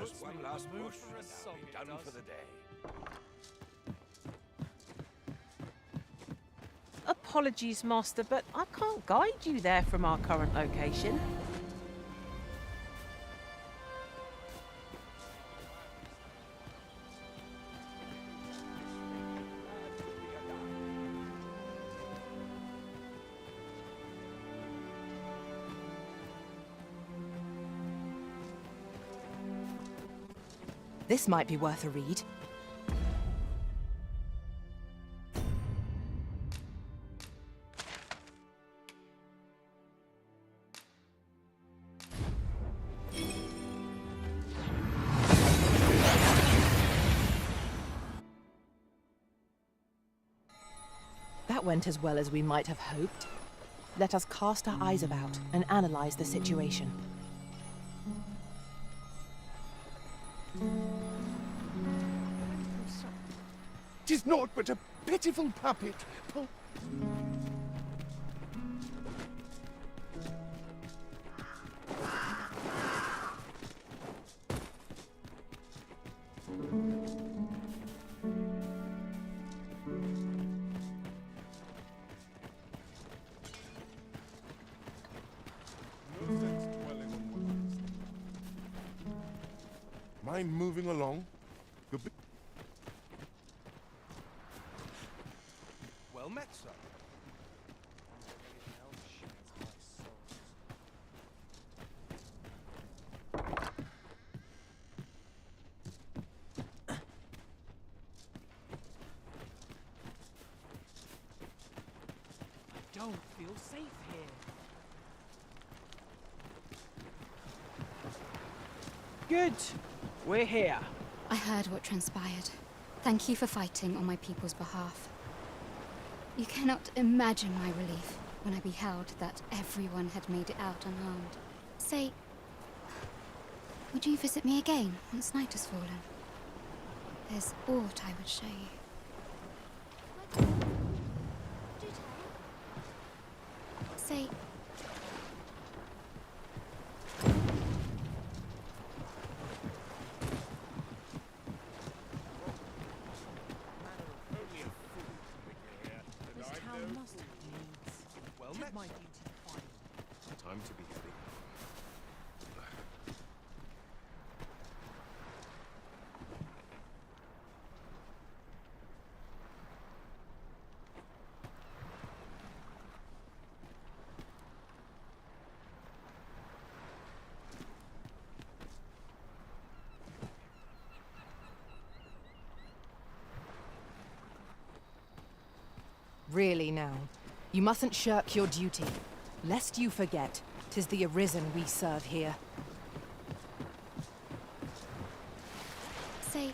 Just one last push, and I'll be done for the day. Apologies, Master, but I can't guide you there from our current location. This might be worth a read. That went as well as we might have hoped. Let us cast our eyes about and analyze the situation. 'Tis naught but a pitiful puppet. Mind moving along? Well met, sir. I don't feel safe here. Good. We're here. I heard what transpired. Thank you for fighting on my people's behalf. You cannot imagine my relief when I beheld that everyone had made it out unharmed. Say, would you visit me again once night has fallen? There's aught I would show you. Say... Time to be heading. Really now, you mustn't shirk your duty. Lest you forget, 'tis the Arisen we serve here. Say,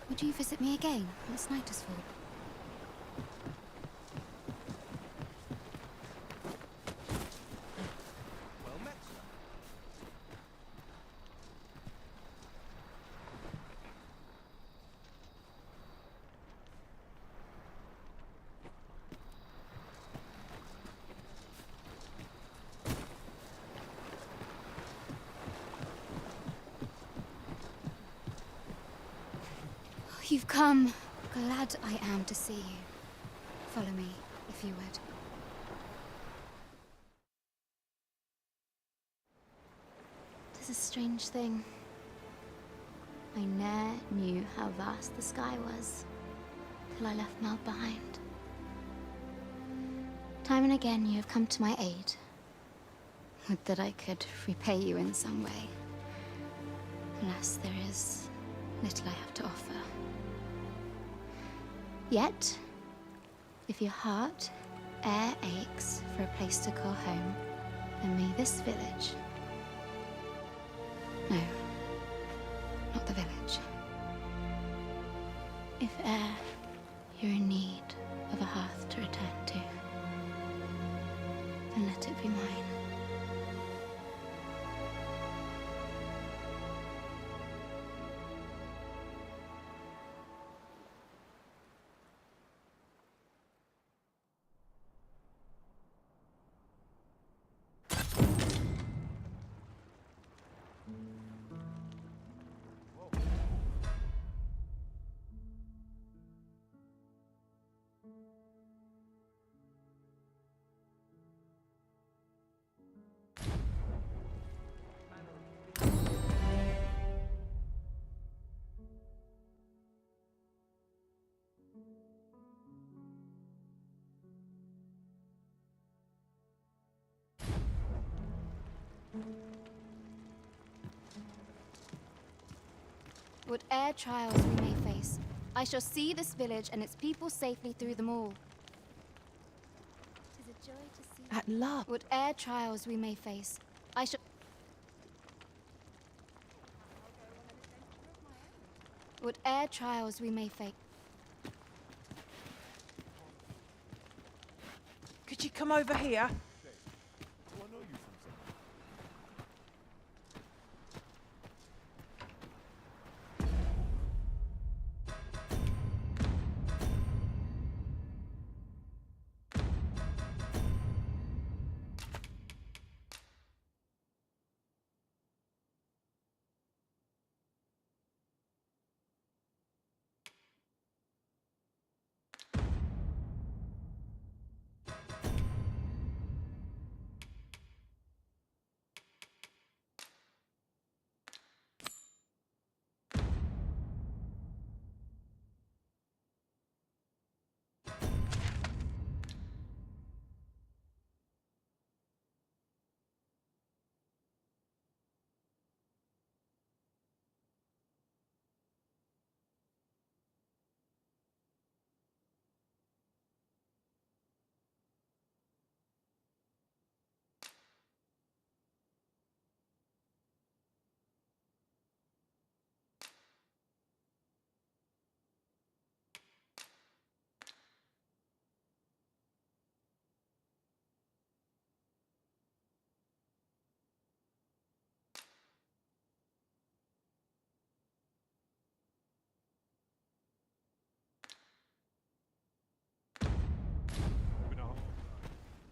would you visit me again once night has fallen? Well met, sir. You've come. Glad I am to see you. Follow me, if you would. Tis a strange thing. I ne'er knew how vast the sky was, till I left Mel behind. Time and again you have come to my aid. Would that I could repay you in some way. Alas, there is little I have to offer. Yet, if your heart e'er aches for a place to call home, then may this village... No, not the village. If e'er you're in need of a hearth to return to, then let it be mine. Whate'er trials we may face, I shall see this village and its people safely through them all. 'Tis a joy to see. At last. Whate'er trials we may face, I shall. Whate'er trials we may face. Could you come over here? Do I know you from somewhere?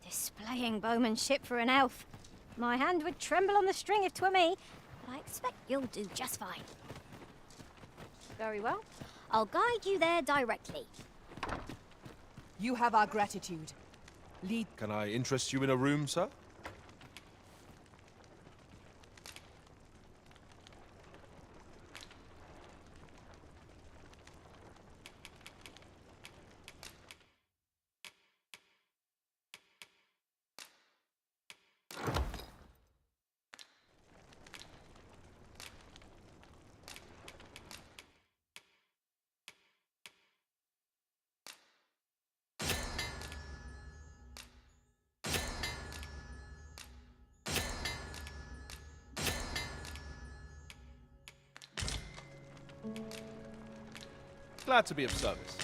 Displaying bowmanship for an elf. My hand would tremble on the string if 'twere me, but I expect you'll do just fine. Very well. I'll guide you there directly. You have our gratitude. Lead. Can I interest you in a room, sir? Glad to be of service.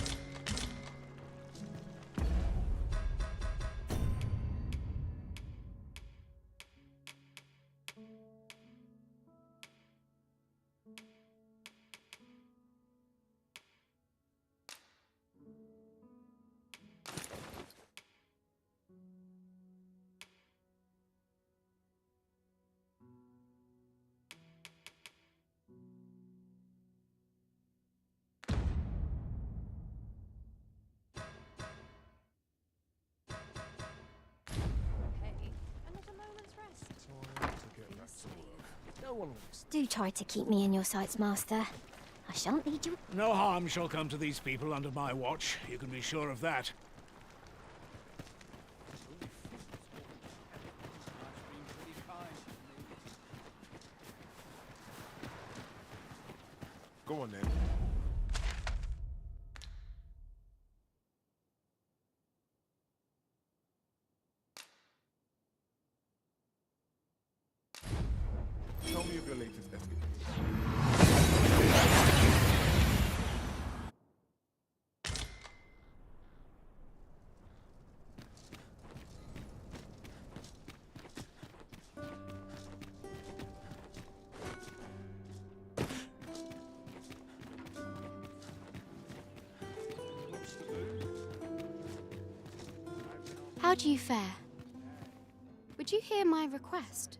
And not a moment's rest. Time to get back to work. No one likes Do try to keep me in your sights, Master. I shan't lead you. No harm shall come to these people under my watch. You can be sure of that. Go on then. Tell me of your latest escapade. How do you fare? Would you hear my request?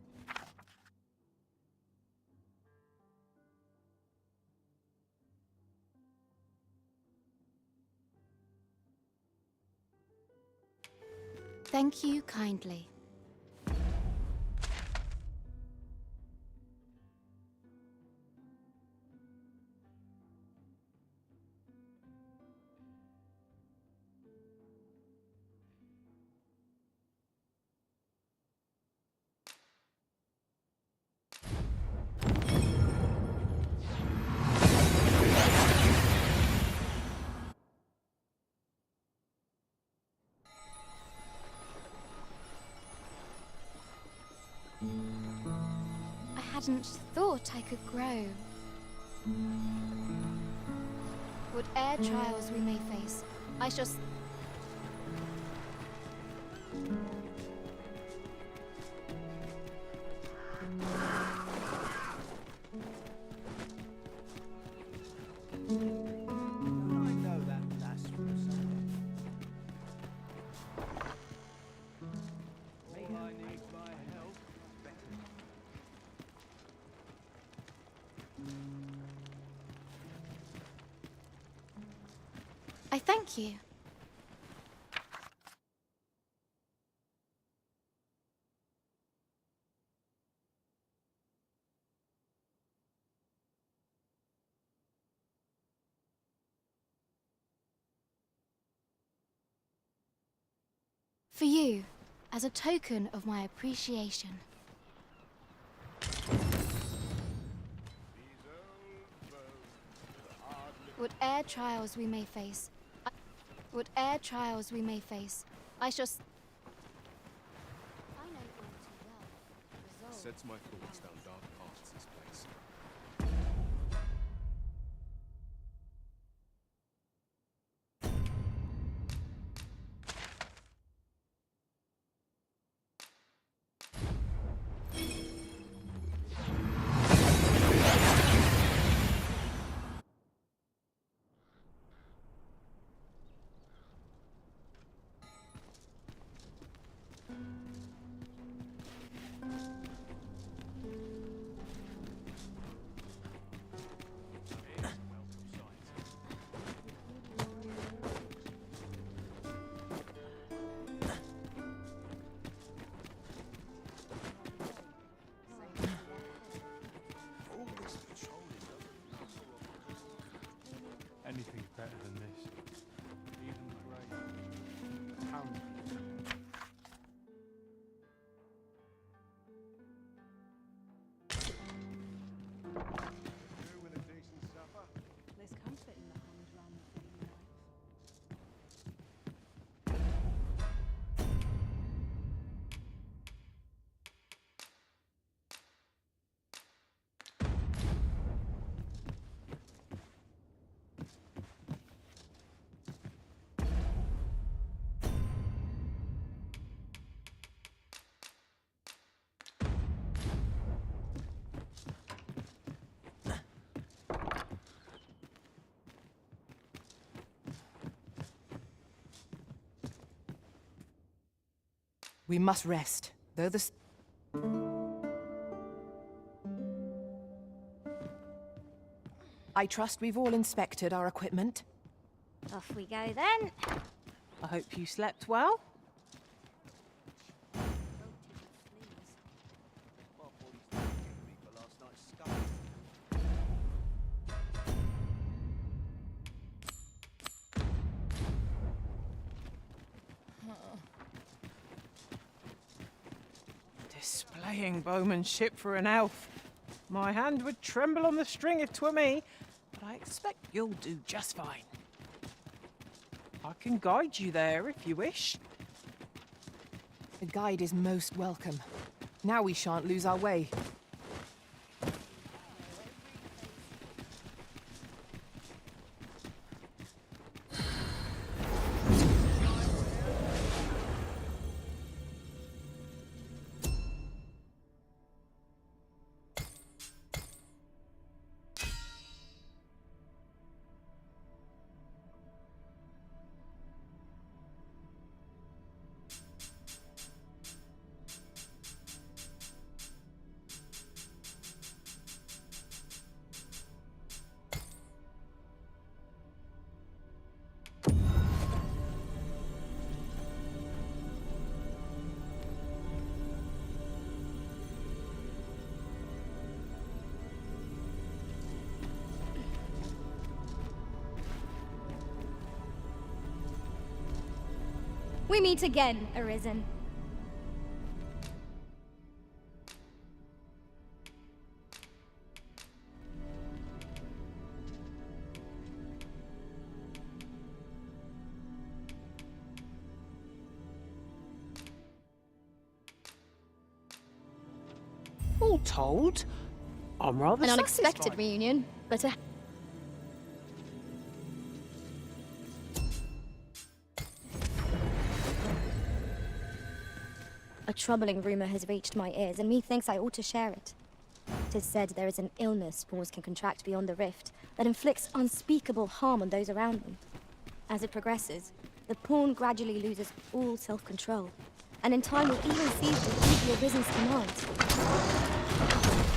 Thank you kindly. hadn't thought I could grow. Whate'er trials we may face, I shall... I thank you. For you, as a token of my appreciation. Whate'er trials we may face, whate'er trials we may face, I shall... I know all too well. Resolve. Sets my thoughts down dark paths, this place. Anything's better than this. Even the grave. Pound. There's comfort in the humdrum daily life. We must rest, though the... I trust we've all inspected our equipment. Off we go then. I hope you slept well. Displaying bowmanship for an elf. My hand would tremble on the string if 'twere me, but I expect you'll do just fine. I can guide you there if you wish. The guide is most welcome. Now we shan't lose our way. We meet again, Arisen. All told, I'm rather An unexpected satisfied. reunion, but a troubling rumor has reached my ears, and methinks I ought to share it. 'Tis said there is an illness spawns can contract beyond the rift that inflicts unspeakable harm on those around them. As it progresses, the pawn gradually loses all self-control, and in time will even cease to heed the Arisen's commands.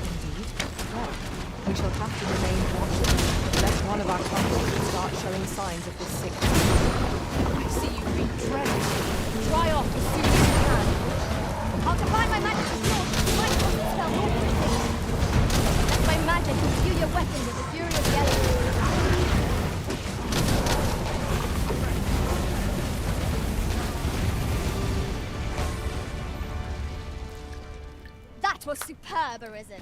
Indeed. Well, we shall have to remain watchful, lest one of our companies start showing signs of this sickness. I see you've been dreading. Dry off as soon as you can. I'll combine my magic sword with my constant spell more quickly. Let my magic imbue your weapon with the fury of the elements. That was superb, Arisen.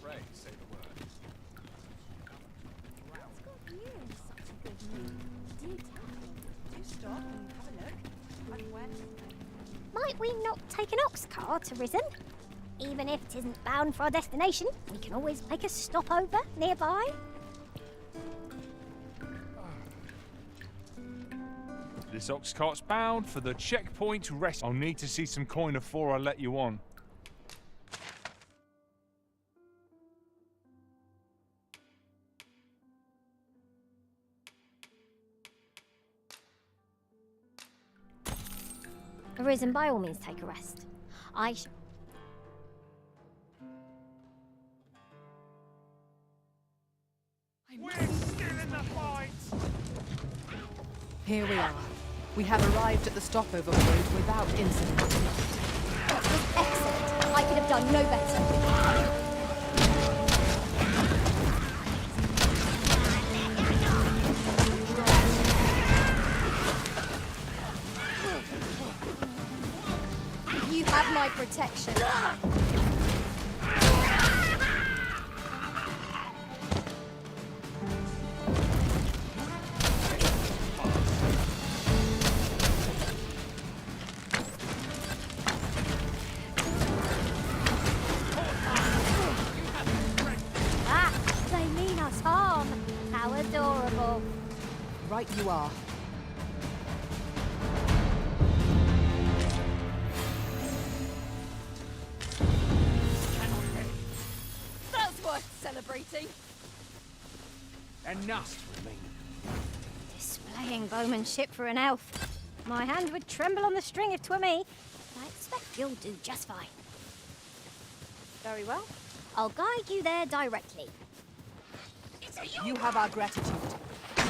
Pray, say the word. Might we not take an ox cart to Risen? Even if it isn't bound for our destination, we can always make a stopover nearby. This ox cart's bound for the checkpoint rest. I'll need to see some coin before I let you on. Arisen, by all means, take a rest. We're still in the fight! Here we are. We have arrived at the stopover point without incident. That was excellent. I could have done no better. You have my protection. Ah, they mean us harm. How adorable. Right you are. That's worth celebrating. Enough for me. Displaying bowmanship for an elf. My hand would tremble on the string if 'twere me. But I expect you'll do just fine. Very well. I'll guide you there directly. You have our gratitude.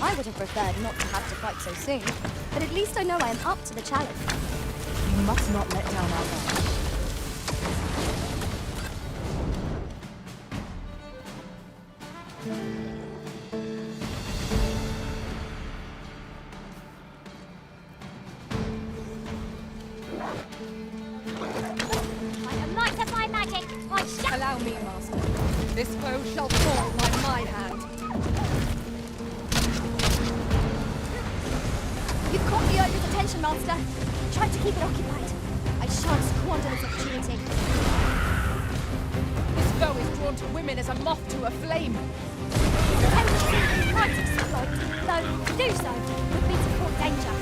I would have preferred not to have to fight so soon, but at least I know I am up to the challenge. You must not let down our guard. By the might of my magic, I shall... Allow me, Master. This foe shall fall by my hand. You've caught the ogre's attention, Master. Try to keep it occupied. I shan't squander this opportunity. This foe is drawn to women as a moth to a flame. Tendency might exploit, though to do so would be to court danger.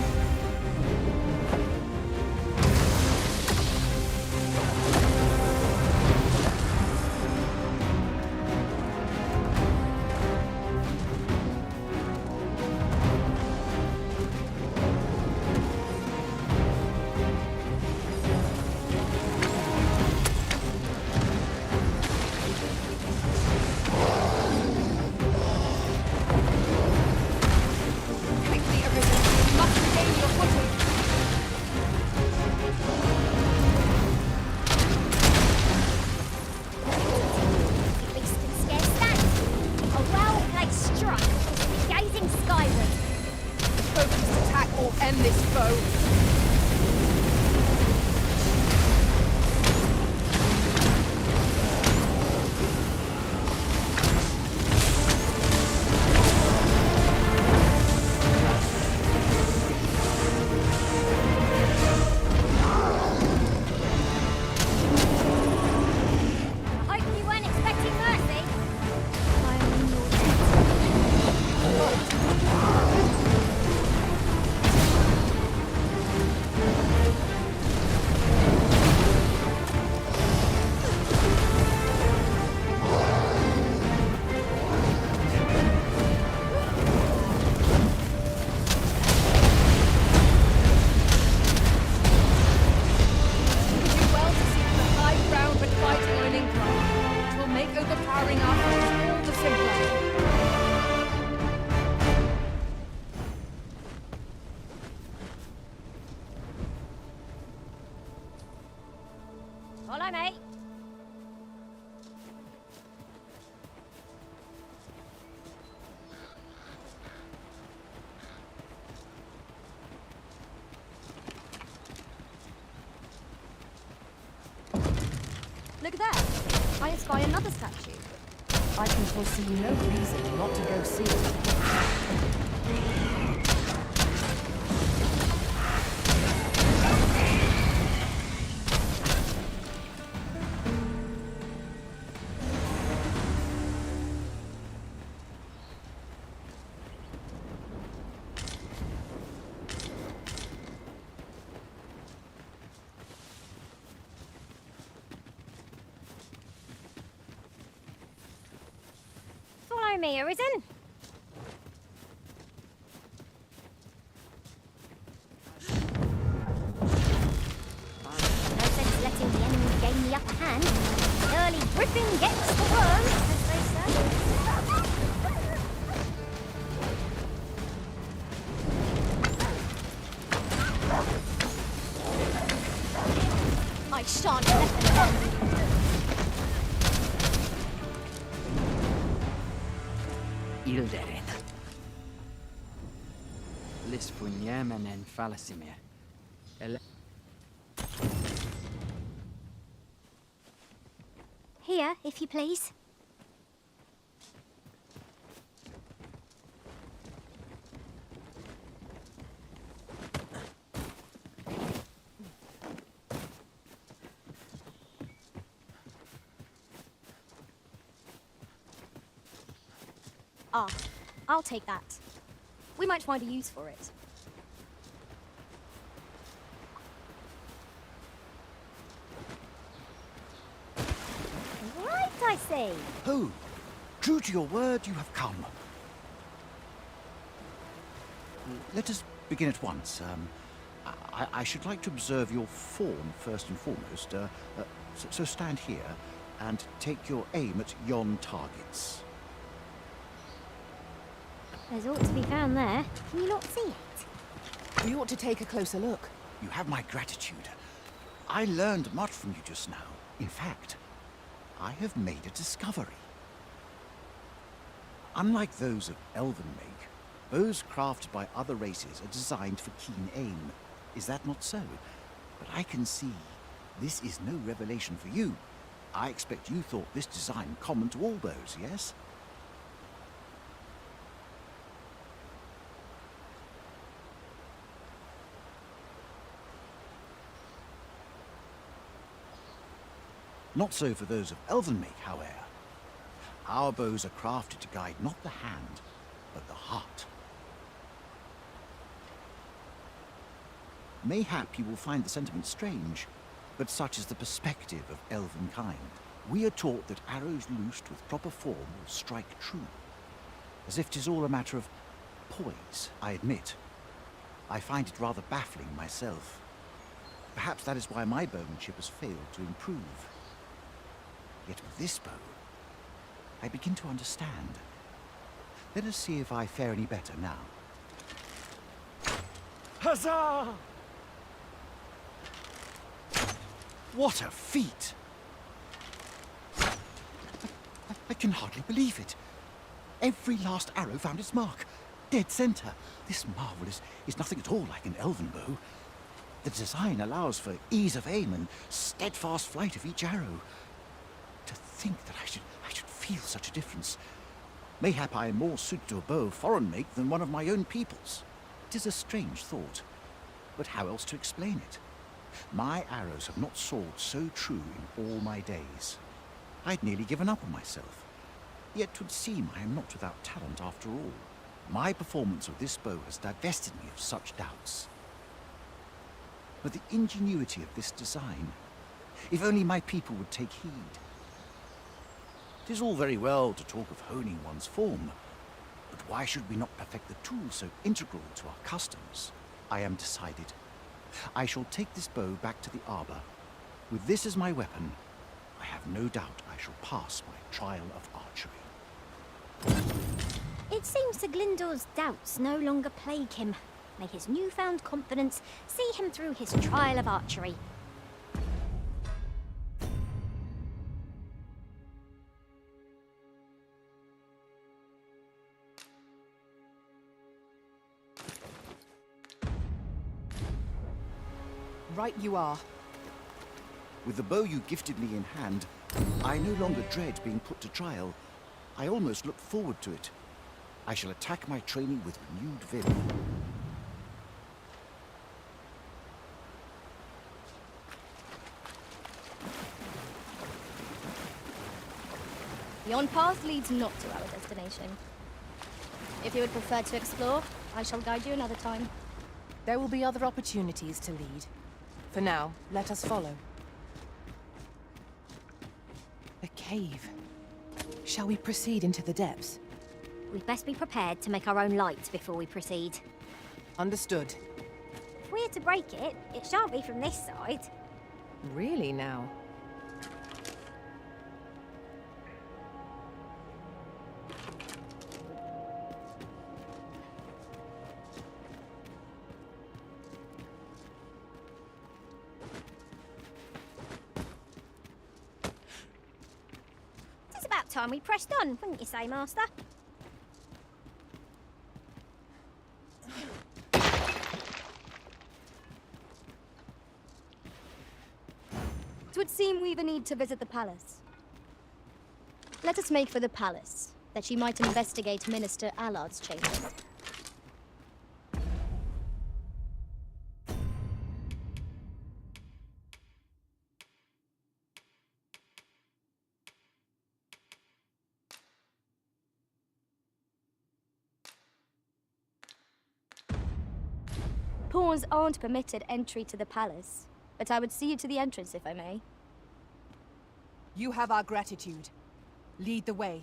Quickly, Arisen. You must regain your footing. The beast can scarce stand. A well-placed strike will be gazing skyward. Focused attack or end this foe. there. I espy another statue. I can foresee no reason not to go see it. Follow me, Arisen. No sense letting the enemy gain the upper hand. Early gripping gets the worm, as they say. I shan't let them on. Ilderin. Lisfunjemenen falasimir. Here, if you please. Ah, I'll take that. We might find a use for it. Right, I see. Oh, true to your word, you have come. Let us begin at once. I should like to observe your form first and foremost. So stand here and take your aim at yon targets. There's ought to be found there. Can you not see it? We ought to take a closer look. You have my gratitude. I learned much from you just now. In fact, I have made a discovery. Unlike those of elven make, bows crafted by other races are designed for keen aim. Is that not so? But I can see this is no revelation for you. I expect you thought this design common to all bows, yes? Not so for those of elven make, however. Our bows are crafted to guide not the hand, but the heart. Mayhap you will find the sentiment strange, but such is the perspective of elven kind. We are taught that arrows loosed with proper form will strike true, as if 'tis all a matter of poise, I admit. I find it rather baffling myself. Perhaps that is why my bowmanship has failed to improve. Yet with this bow, I begin to understand. Let us see if I fare any better now. Huzzah! What a feat! I can hardly believe it. Every last arrow found its mark. Dead center. This marvel is nothing at all like an elven bow. The design allows for ease of aim and steadfast flight of each arrow. To think that I should feel such a difference. Mayhap I am more suited to a bow of foreign make than one of my own people's. It is a strange thought, but how else to explain it? My arrows have not soared so true in all my days. I'd nearly given up on myself. Yet 'twould seem I am not without talent after all. My performance with this bow has divested me of such doubts. But the ingenuity of this design, if only my people would take heed. 'Tis all very well to talk of honing one's form, but why should we not perfect the tool so integral to our customs? I am decided. I shall take this bow back to the arbor. With this as my weapon, I have no doubt I shall pass my trial of archery. It seems Sir Glyndor's doubts no longer plague him. May his newfound confidence see him through his trial of archery. Right you are. With the bow you gifted me in hand, I no longer dread being put to trial. I almost look forward to it. I shall attack my training with renewed vim. The on-path leads not to our destination. If you would prefer to explore, I shall guide you another time. There will be other opportunities to lead. For now, let us follow. A cave. Shall we proceed into the depths? We'd best be prepared to make our own light before we proceed. Understood. If we're to break it, it shan't be from this side. Really now? It's about time we pressed on, wouldn't you say, Master? It would seem we've a need to visit the palace. Let us make for the palace, that she might investigate Minister Allard's chambers. Pawns aren't permitted entry to the palace, but I would see you to the entrance if I may. You have our gratitude. Lead the way.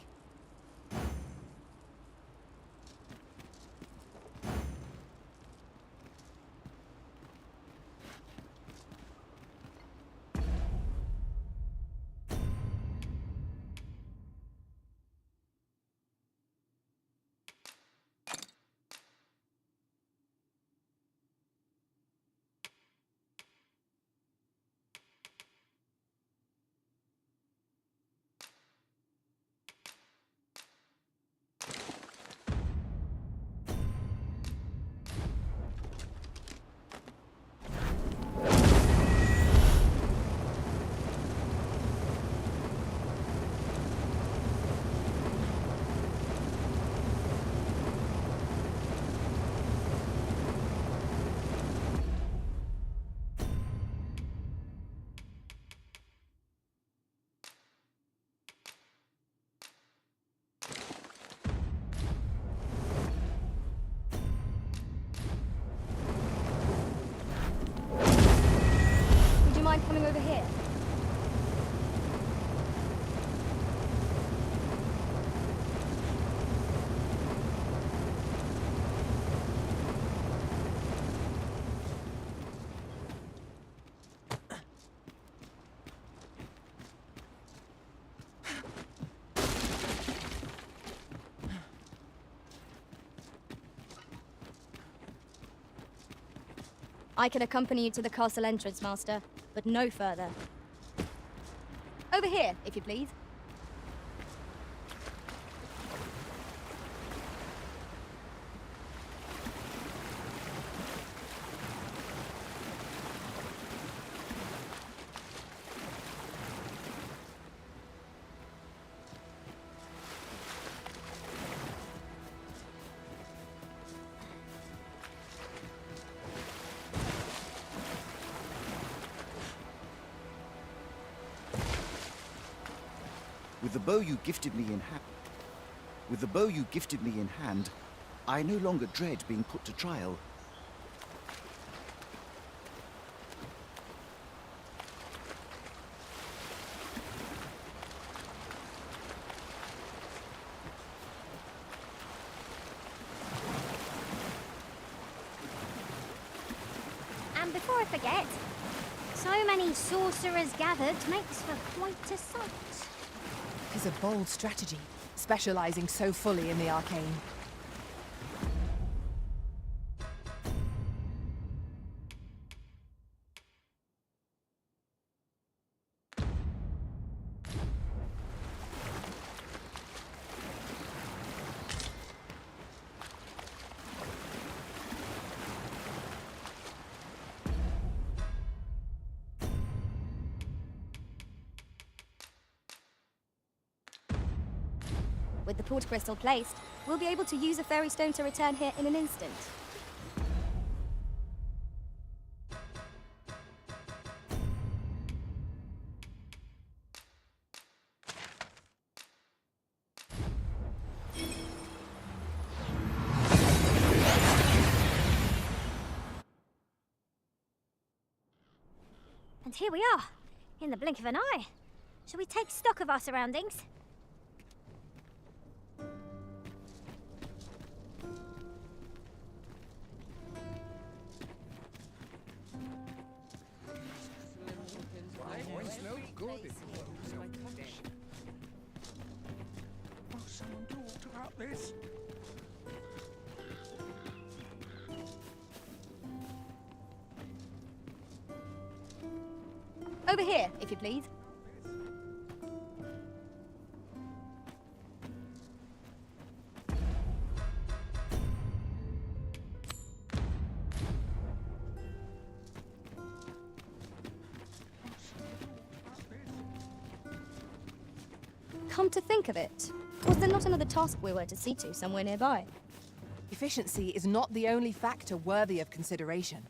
Would you mind coming over here? I can accompany you to the castle entrance, Master, but no further. Over here, if you please. With the bow you gifted me in hand, I no longer dread being put to trial. And before I forget, so many sorcerers gathered makes for quite a sight. 'Tis a bold strategy, specializing so fully in the arcane. With the port crystal placed, we'll be able to use a fairy stone to return here in an instant. And here we are, in the blink of an eye. Shall we take stock of our surroundings? It's no good if you don't Will someone do aught about this? Over here, if you please. Come to think of it, was there not another task we were to see to somewhere nearby? Efficiency is not the only factor worthy of consideration.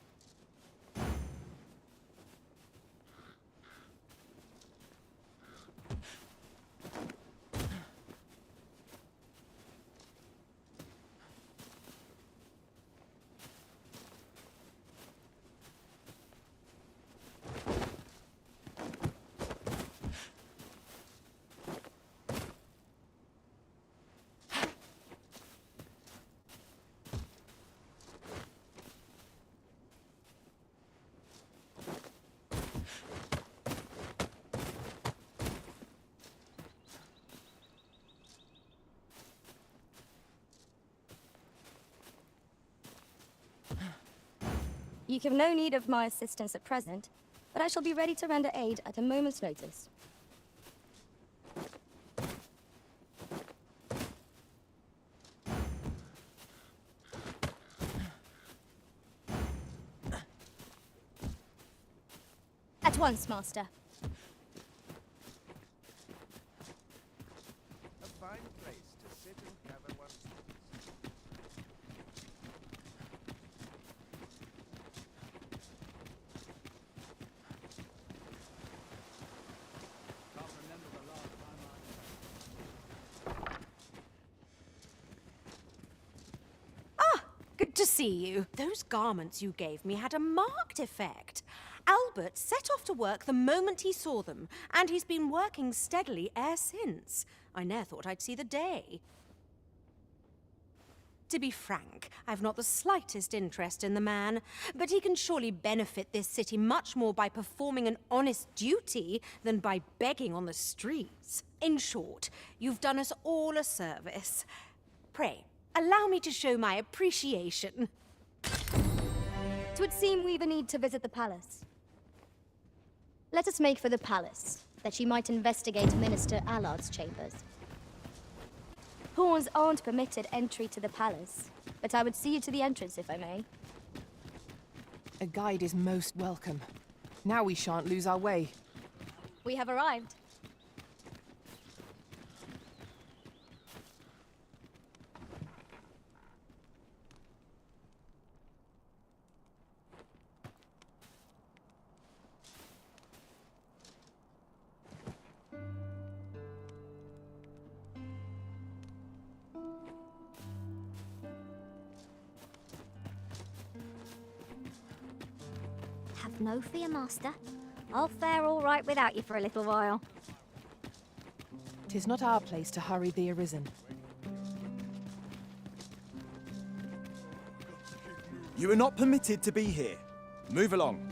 You have no need of my assistance at present, but I shall be ready to render aid at a moment's notice. At once, Master. A fine place to sit and gather one's thoughts. Can't remember the last time Good to see you. Those garments you gave me had a marked effect. Albert set off to work the moment he saw them, and he's been working steadily e'er since. I ne'er thought I'd see the day. To be frank, I've not the slightest interest in the man, but he can surely benefit this city much more by performing an honest duty than by begging on the streets. In short, you've done us all a service. Pray, allow me to show my appreciation. 'Twould seem we've a need to visit the palace. Let us make for the palace, that she might investigate Minister Allard's chambers. Pawns aren't permitted entry to the palace, but I would see you to the entrance if I may. A guide is most welcome. Now we shan't lose our way. We have arrived. Have no fear, Master. I'll fare all right without you for a little while. 'Tis not our place to hurry the arisen. You are not permitted to be here. Move along.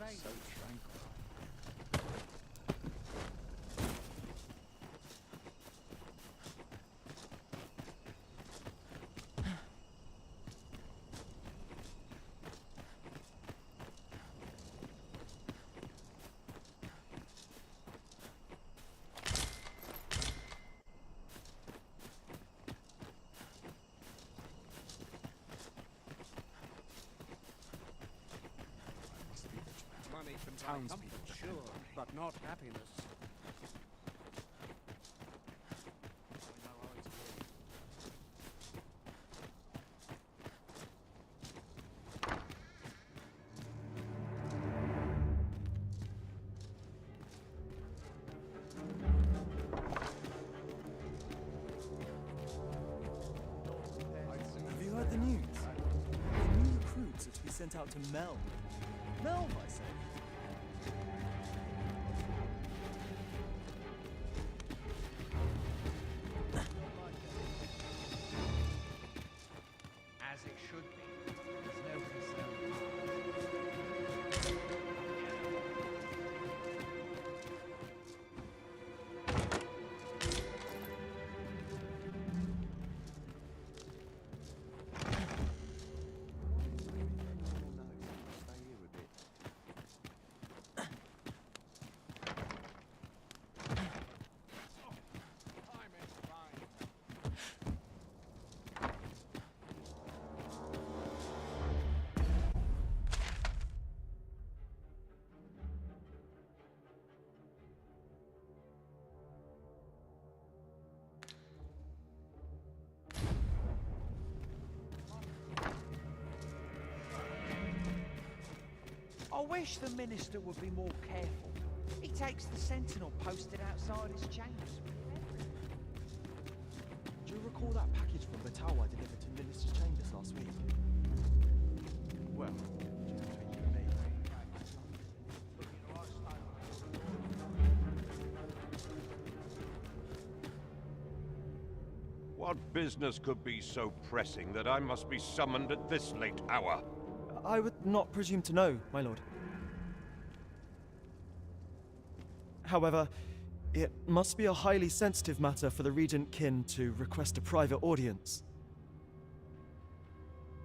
vain. So tranquil. Money can buy Townspeople comfort, sure, but not happiness. Have you heard the news? The new recruits are to be sent out to Melm. Melm, I say. As it should be. There's no concern. I wish the minister would be more careful. He takes the sentinel posted outside his chambers. Do you recall that package from Batawa delivered to Minister's chambers last week? Well, just between you and me. What business could be so pressing that I must be summoned at this late hour? I would not presume to know, my lord. However, it must be a highly sensitive matter for the Regent Kin to request a private audience.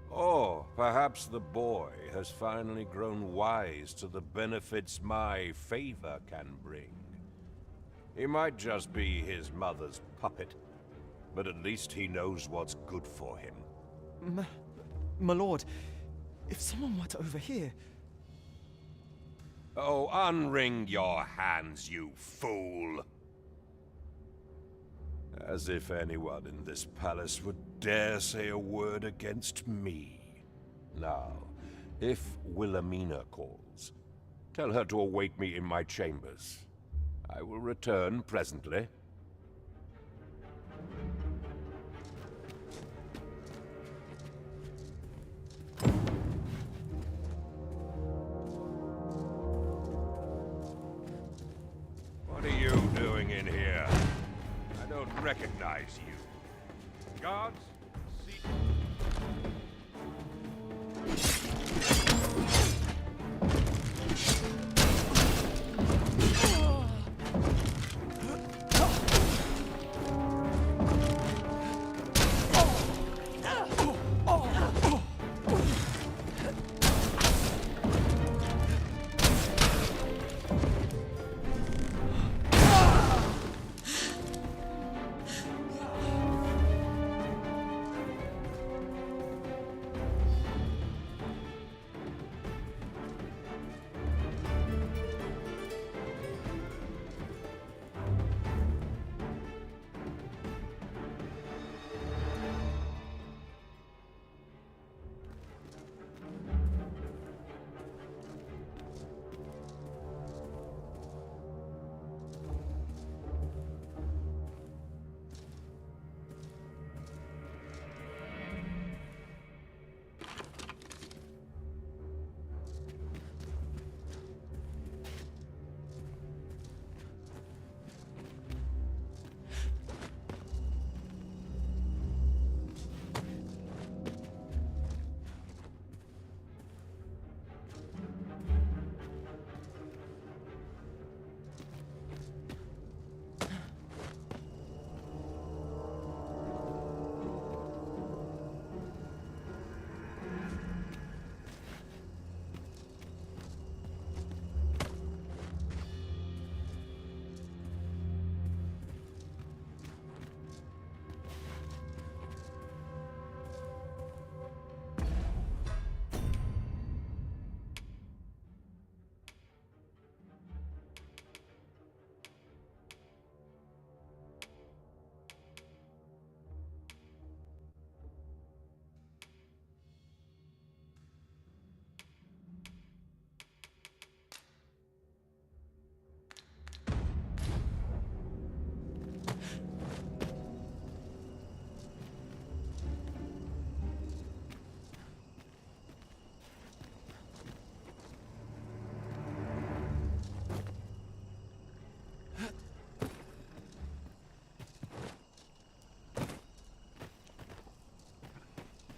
Oh, perhaps the boy has finally grown wise to the benefits my favor can bring. He might just be his mother's puppet, but at least he knows what's good for him. My lord, if someone were to overhear... Oh, unwring your hands, you fool! As if anyone in this palace would dare say a word against me. Now, if Wilhelmina calls, tell her to await me in my chambers. I will return presently. What are you doing in here? I don't recognize you. Guards, seat.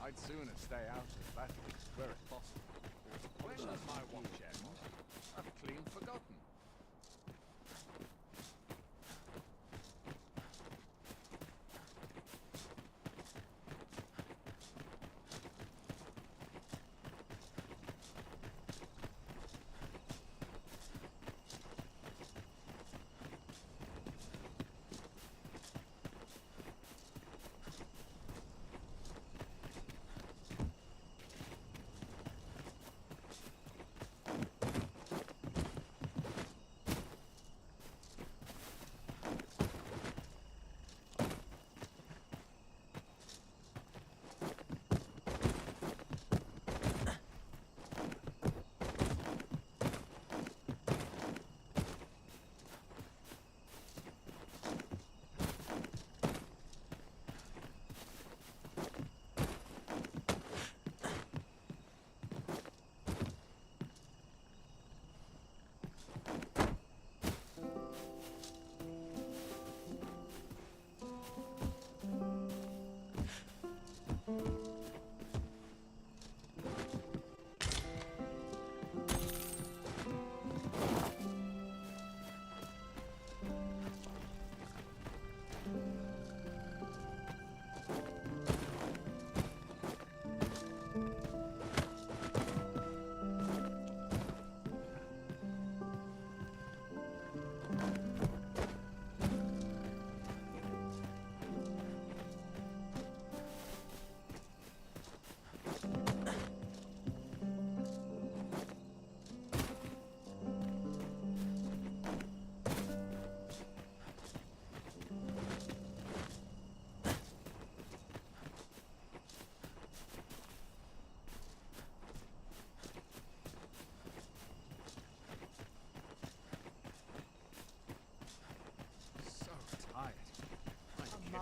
I'd sooner stay out of battles where it's possible. When does my watch end? I've clean forgotten.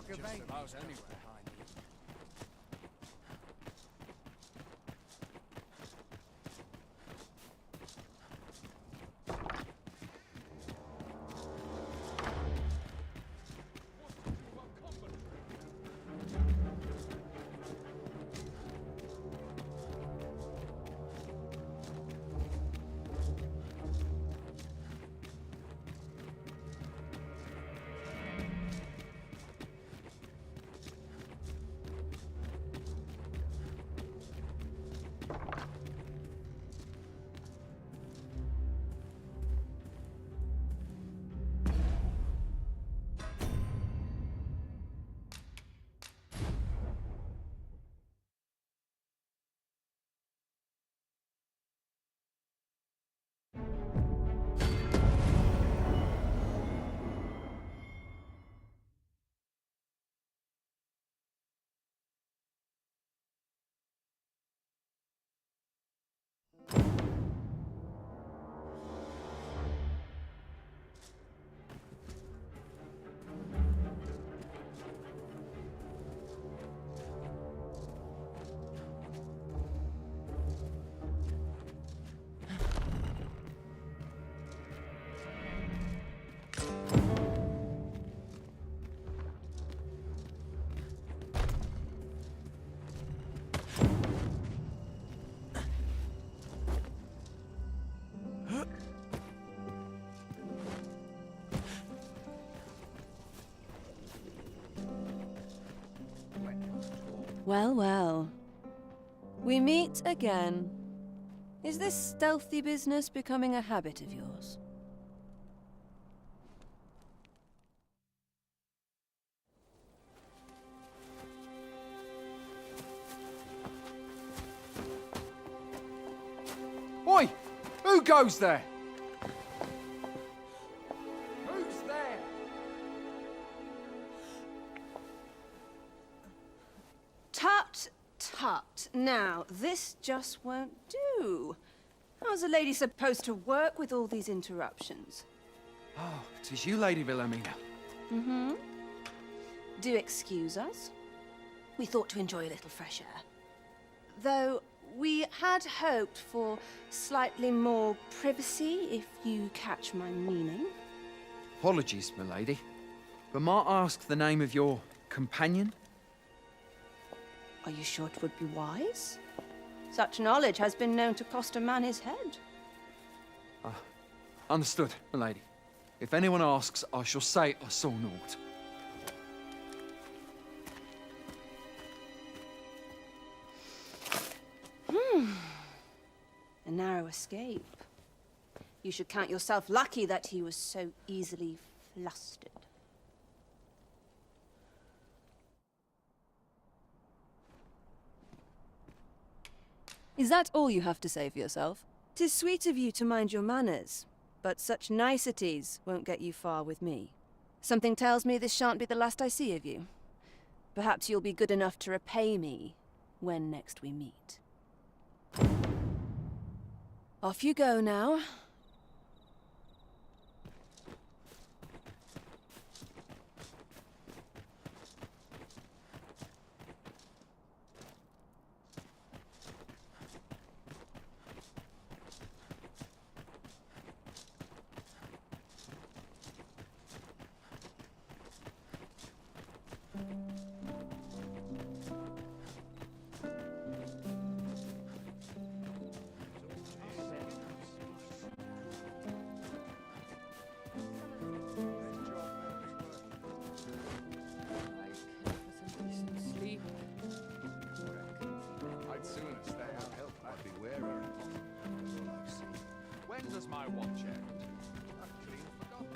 Just about anywhere I need. Well, well. We meet again. Is this stealthy business becoming a habit of yours? Oi! Who goes there? Who's there? Tut, tut. Now, this just won't do. How's a lady supposed to work with all these interruptions? Oh, 'tis you, Lady Wilhelmina. Mm-hmm. Do excuse us. We thought to enjoy a little fresh air. Though we had hoped for slightly more privacy, if you catch my meaning. Apologies, milady. But might I ask the name of your companion? Are you sure it would be wise? Such knowledge has been known to cost a man his head. Understood, milady. If anyone asks, I shall say I saw naught. A narrow escape. You should count yourself lucky that he was so easily flustered. Is that all you have to say for yourself? 'Tis sweet of you to mind your manners, but such niceties won't get you far with me. Something tells me this shan't be the last I see of you. Perhaps you'll be good enough to repay me when next we meet. Off you go now. I'd sooner stay and help. I'd be wary and possible. That's all I've seen. When does my watch end? I've clean forgotten.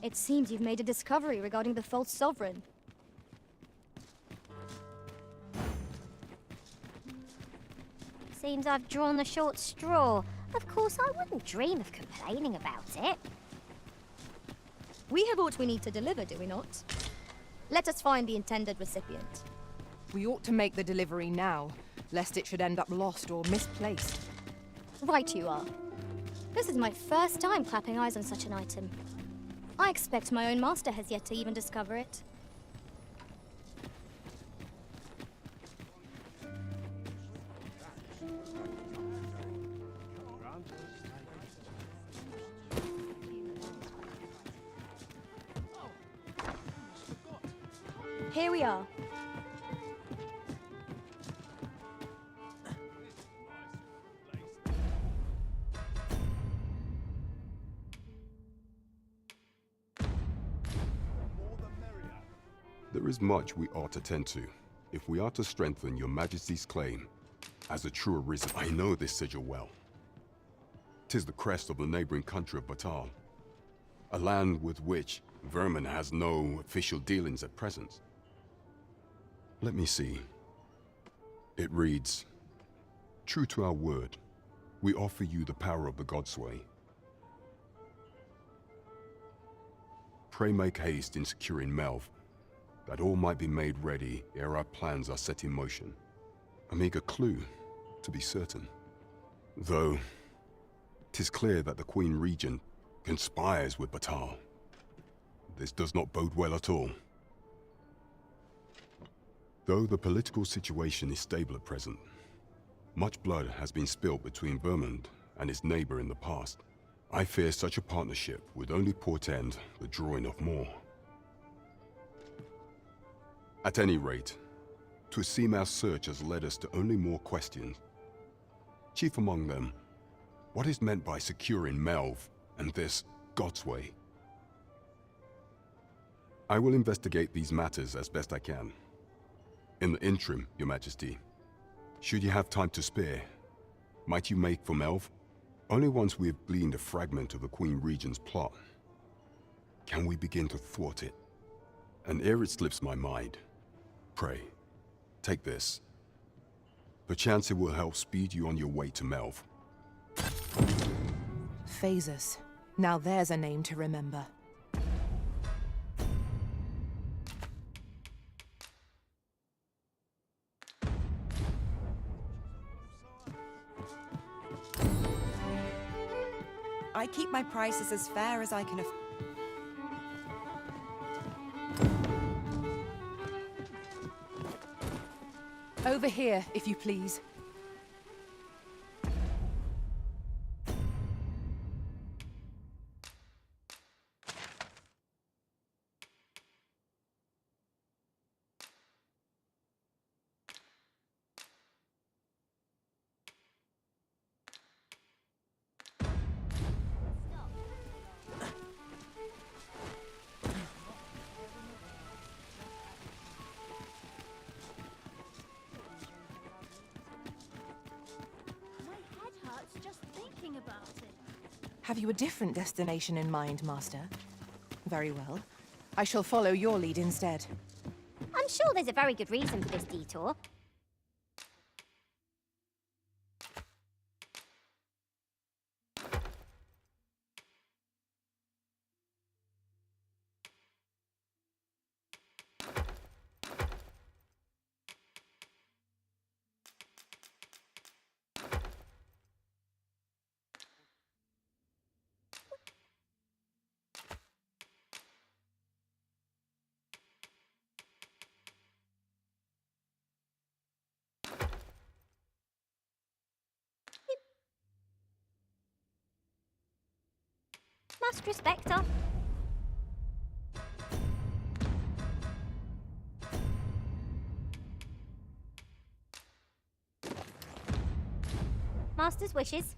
It seems you've made a discovery regarding the false sovereign. Seems I've drawn the short straw. Of course, I wouldn't dream of complaining about it. We have what we need to deliver, do we not? Let us find the intended recipient. We ought to make the delivery now, lest it should end up lost or misplaced. Right you are. This is my first time clapping eyes on such an item. I expect my own master has yet to even discover it. Here we are. There is much we ought to tend to, if we are to strengthen your Majesty's claim as a true arisen. I know this sigil well. 'Tis the crest of the neighboring country of Batal, a land with which Vermin has no official dealings at present. Let me see. It reads, "True to our word, we offer you the power of the Godsway. Pray make haste in securing Melv, that all might be made ready ere our plans are set in motion." A meager clue, to be certain. Though, 'tis clear that the Queen Regent conspires with Batal. This does not bode well at all. Though the political situation is stable at present, much blood has been spilled between Vermund and its neighbor in the past. I fear such a partnership would only portend the drawing of more. At any rate, 'twould seem our search has led us to only more questions. Chief among them, what is meant by securing Melv and this Godsway? I will investigate these matters as best I can. In the interim, Your Majesty, should you have time to spare, might you make for Melv? Only once we have gleaned a fragment of the Queen Regent's plot can we begin to thwart it. And ere it slips my mind, pray, take this. Perchance it will help speed you on your way to Melv. Phases. Now there's a name to remember. I keep my prices as fair as I can afford. Over here, if you please. Have you a different destination in mind, Master? Very well. I shall follow your lead instead. I'm sure there's a very good reason for this detour. Must respect her. Master's wishes.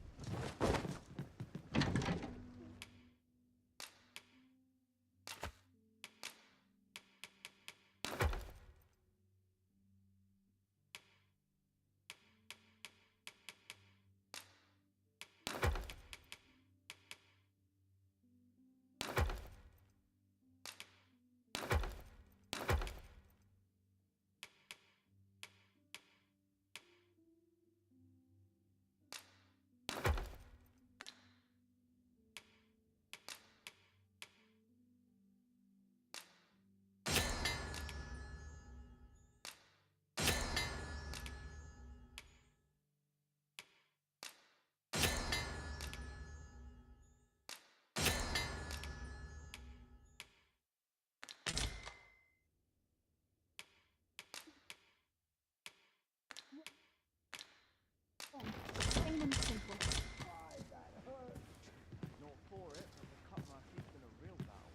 Plain and simple. Not for it, but I cut my teeth in a real battle.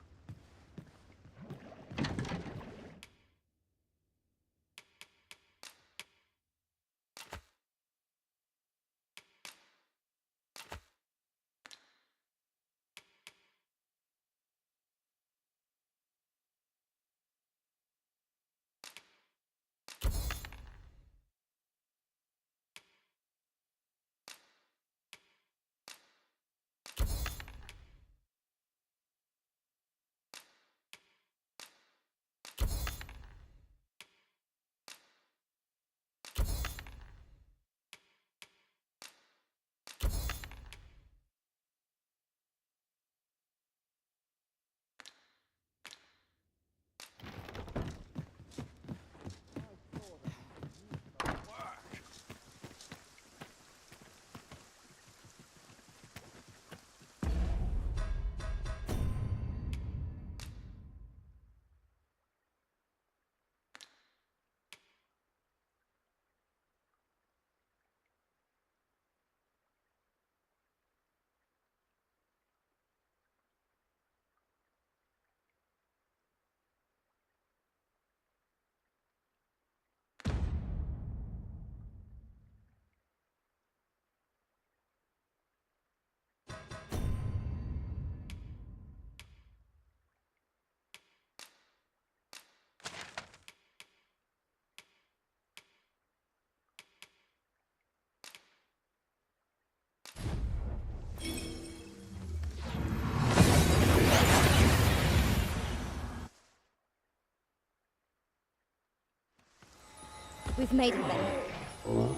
We've made it then.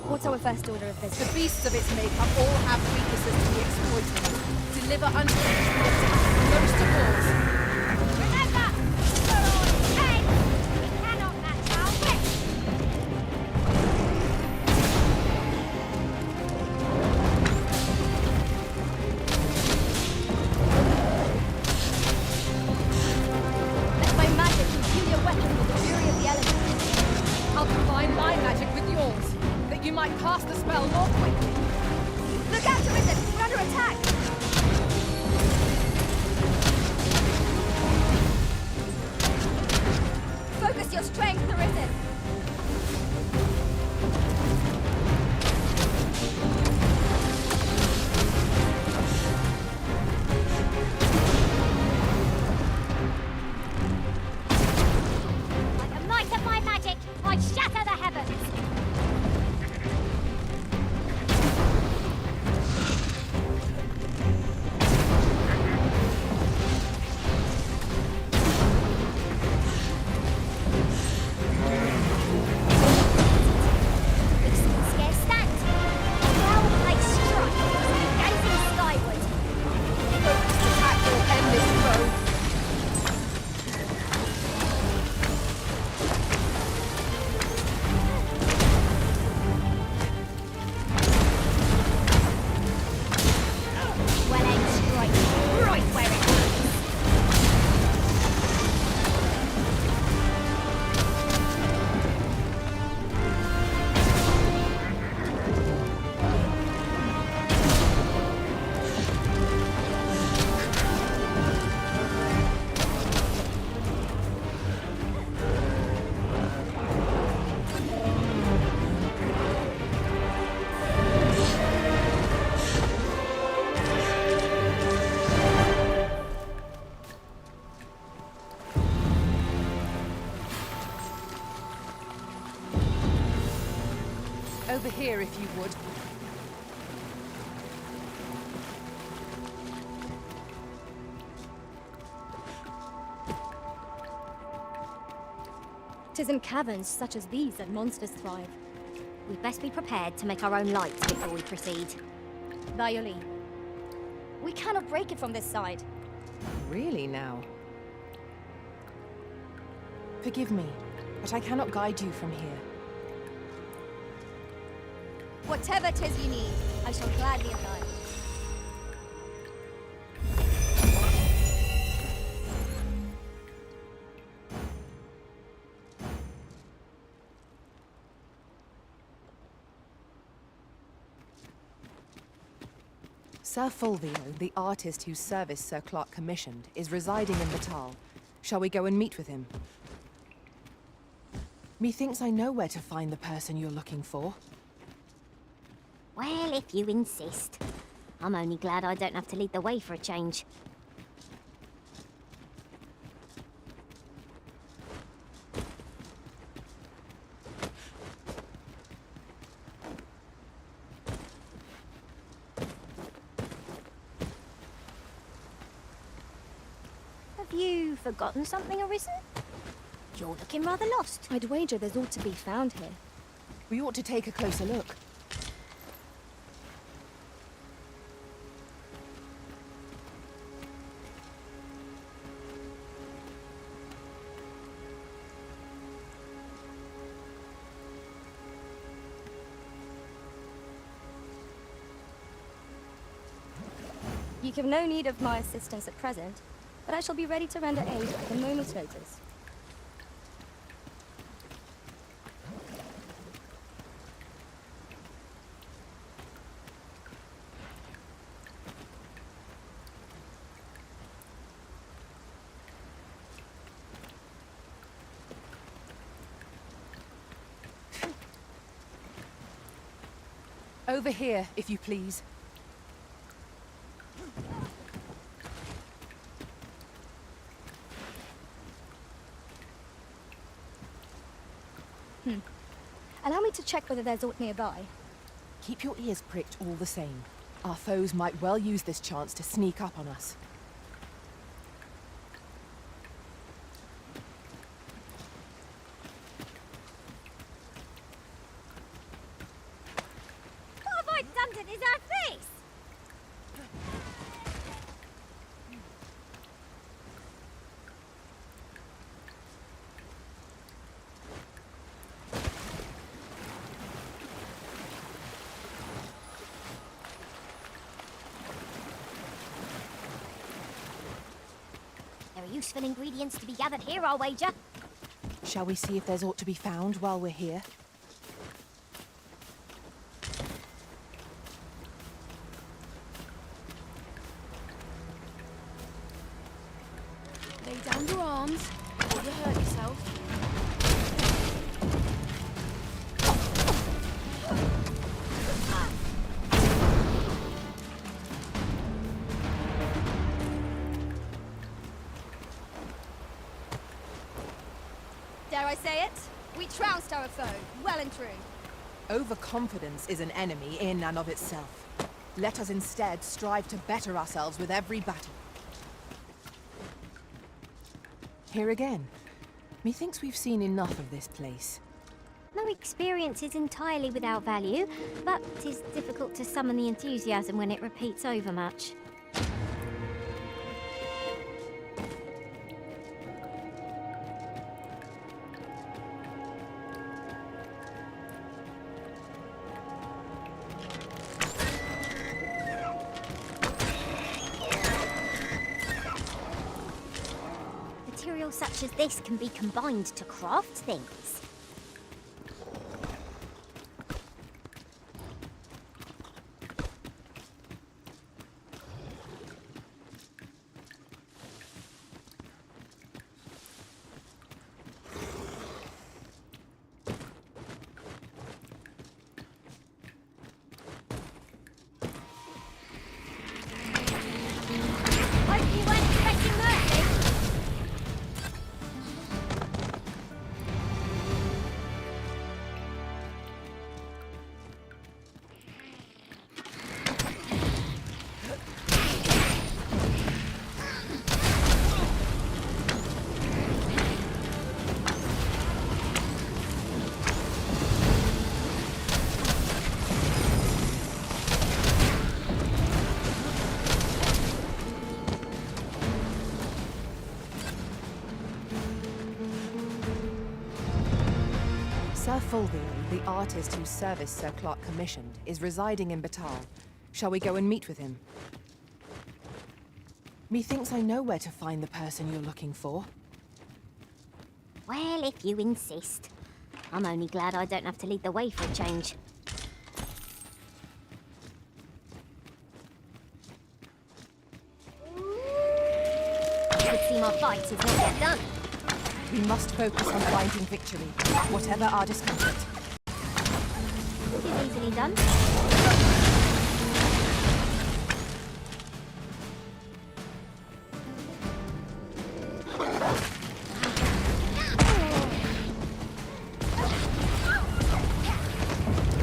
What's our first order of business? The beasts of its makeup all have weaknesses to be exploited. Deliver unto each most of all. Remember, we're all the same. We cannot match our wits. Let my magic imbue your weapon with the fury of the elements. I'll combine my magic with yours, that you might cast the spell more quickly. Look out, Arisen! We're under attack! Focus your strength, Arisen! By the might of my magic, I shatter the heavens. Over here, if you would. Tis in caverns such as these that monsters thrive. We'd best be prepared to make our own lights before we proceed. By your leave. We cannot break it from this side. Really now? Forgive me, but I cannot guide you from here. Whatever 'tis you need, I shall gladly oblige. Sir Fulvio, the artist whose service Sir Clark commissioned, is residing in Batal. Shall we go and meet with him? Methinks I know where to find the person you're looking for. Well, if you insist. I'm only glad I don't have to lead the way for a change. Have you forgotten something, Arisen? You're looking rather lost. I'd wager there's ought to be found here. We ought to take a closer look. You have no need of my assistance at present, but I shall be ready to render aid at a moment's notice. Over here, if you please. Allow me to check whether there's aught nearby. Keep your ears pricked all the same. Our foes might well use this chance to sneak up on us. What have I done to deserve this? There are useful ingredients to be gathered here, I'll wager. Shall we see if there's aught to be found while we're here? Lay down your arms, or you hurt yourself. Dare I say it? We trounced our foe, well and true. Overconfidence is an enemy in and of itself. Let us instead strive to better ourselves with every battle. Here again. Methinks we've seen enough of this place. No experience is entirely without value, but it is difficult to summon the enthusiasm when it repeats over much. Materials such as this can be combined to craft things. Hope you weren't expecting mercy. Sir Fulvio, the artist whose service Sir Clark commissioned, is residing in Batal. Shall we go and meet with him? Methinks I know where to find the person you're looking for. Well, if you insist. I'm only glad I don't have to lead the way for a change. I would see my fight is not yet done. We must focus on finding victory, whatever our discomfort. It is easily done.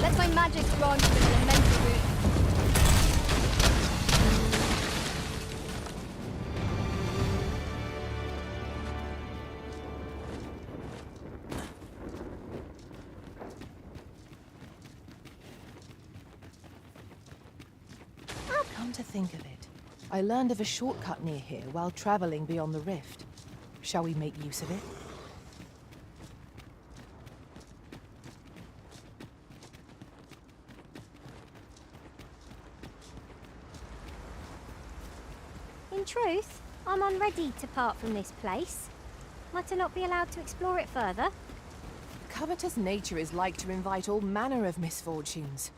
Let my magic grant you an immense boon. Come to think of it, I learned of a shortcut near here while traveling beyond the rift. Shall we make use of it? In truth, I'm unready to part from this place. Might I not be allowed to explore it further? Covetous nature is like to invite all manner of misfortunes.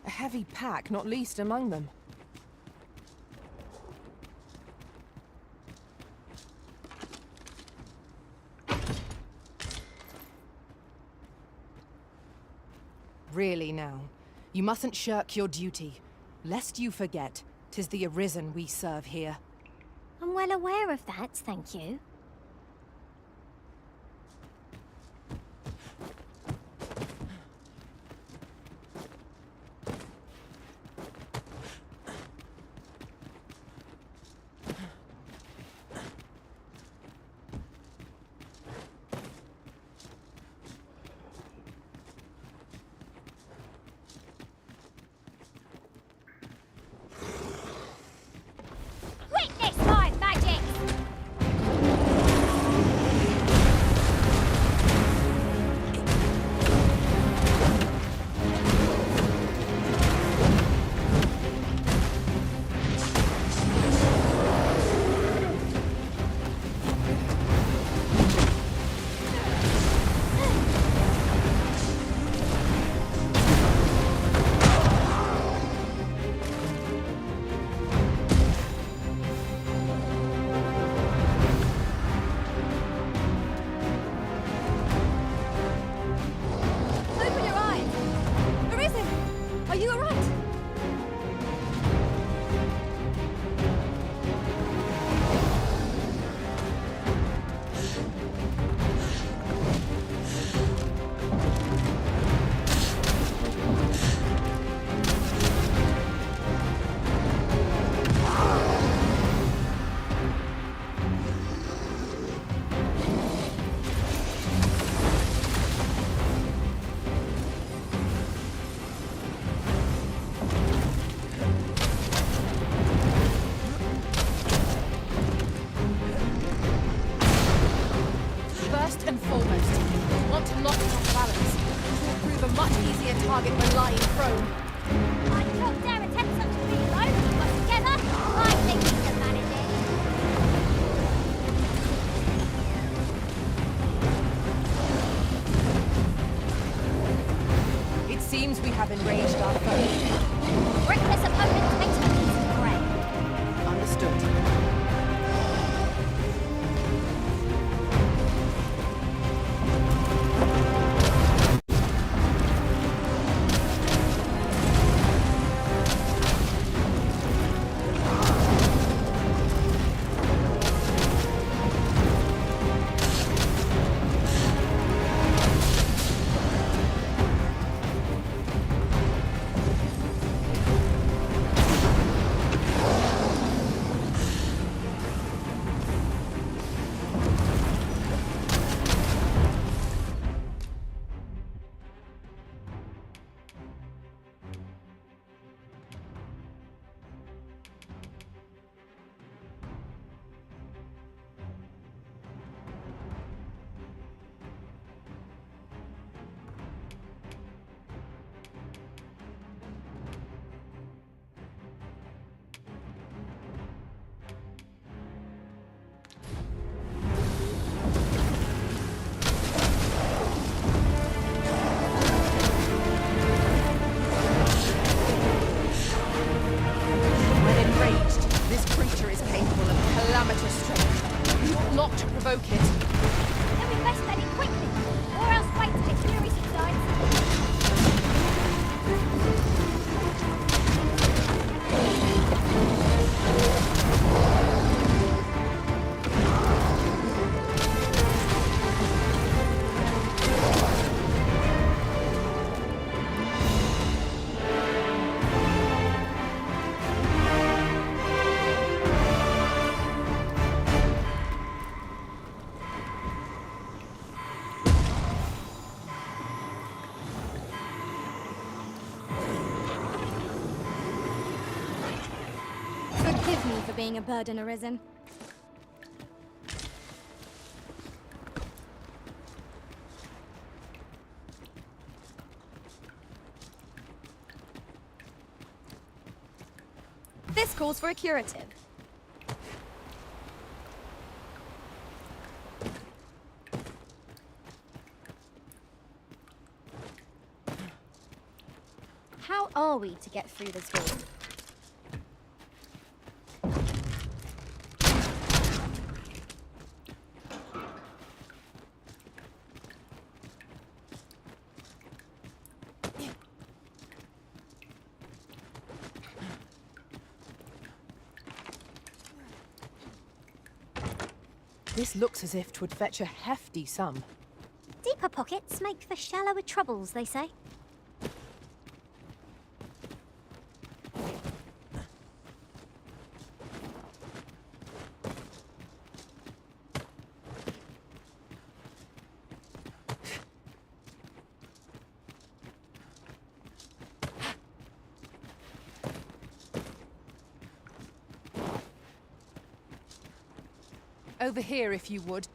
A heavy pack, not least among them. Really now, you mustn't shirk your duty. Lest you forget, 'tis the Arisen we serve here. I'm well aware of that, thank you. Witness my magic! Open your eyes! Arisen! Are you alright? First and foremost, you want to lock it off balance. It will prove a much easier target when lying prone. I do not dare attempt such a feat alone, but together, I think we can manage it. It seems we have enraged our foe. Reckless opponent takes an easy prey. Understood. Then we best head it quickly, or else wait till it fury subsides. Forgive me for being a burden arisen. This calls for a curative. How are we to get through this door? This looks as if 'twould fetch a hefty sum. Deeper pockets make for shallower troubles, they say. Over here, if you would.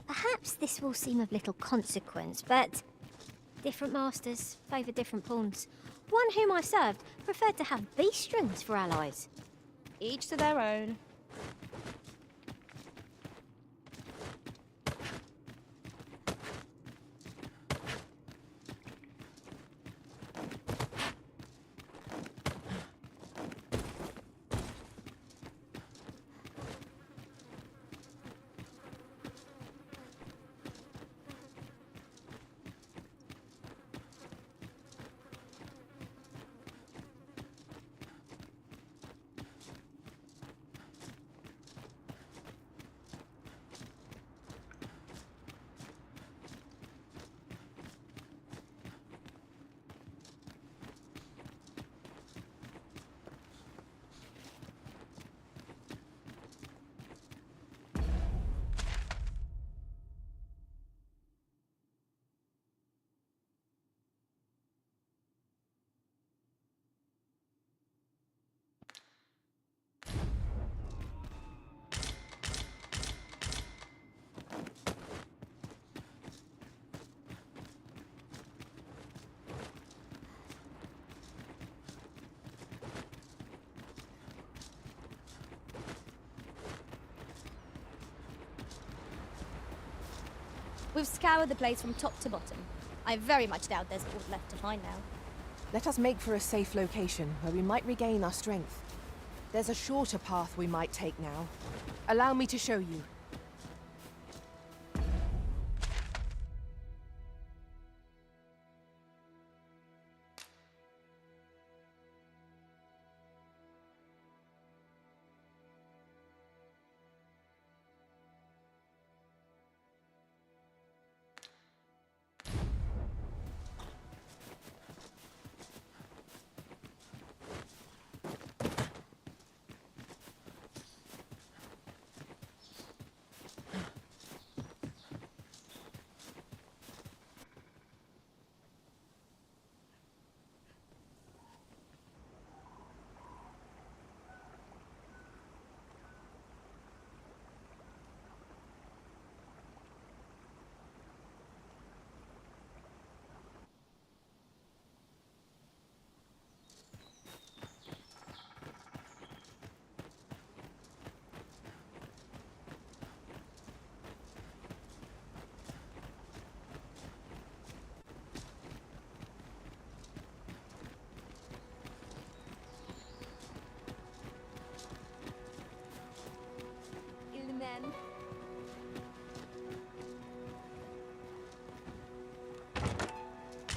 Perhaps this will seem of little consequence, but different masters favour different pawns. One whom I served preferred to have beast strings for allies. Each to their own. We've scoured the place from top to bottom. I very much doubt there's aught left to find now. Let us make for a safe location where we might regain our strength. There's a shorter path we might take now. Allow me to show you.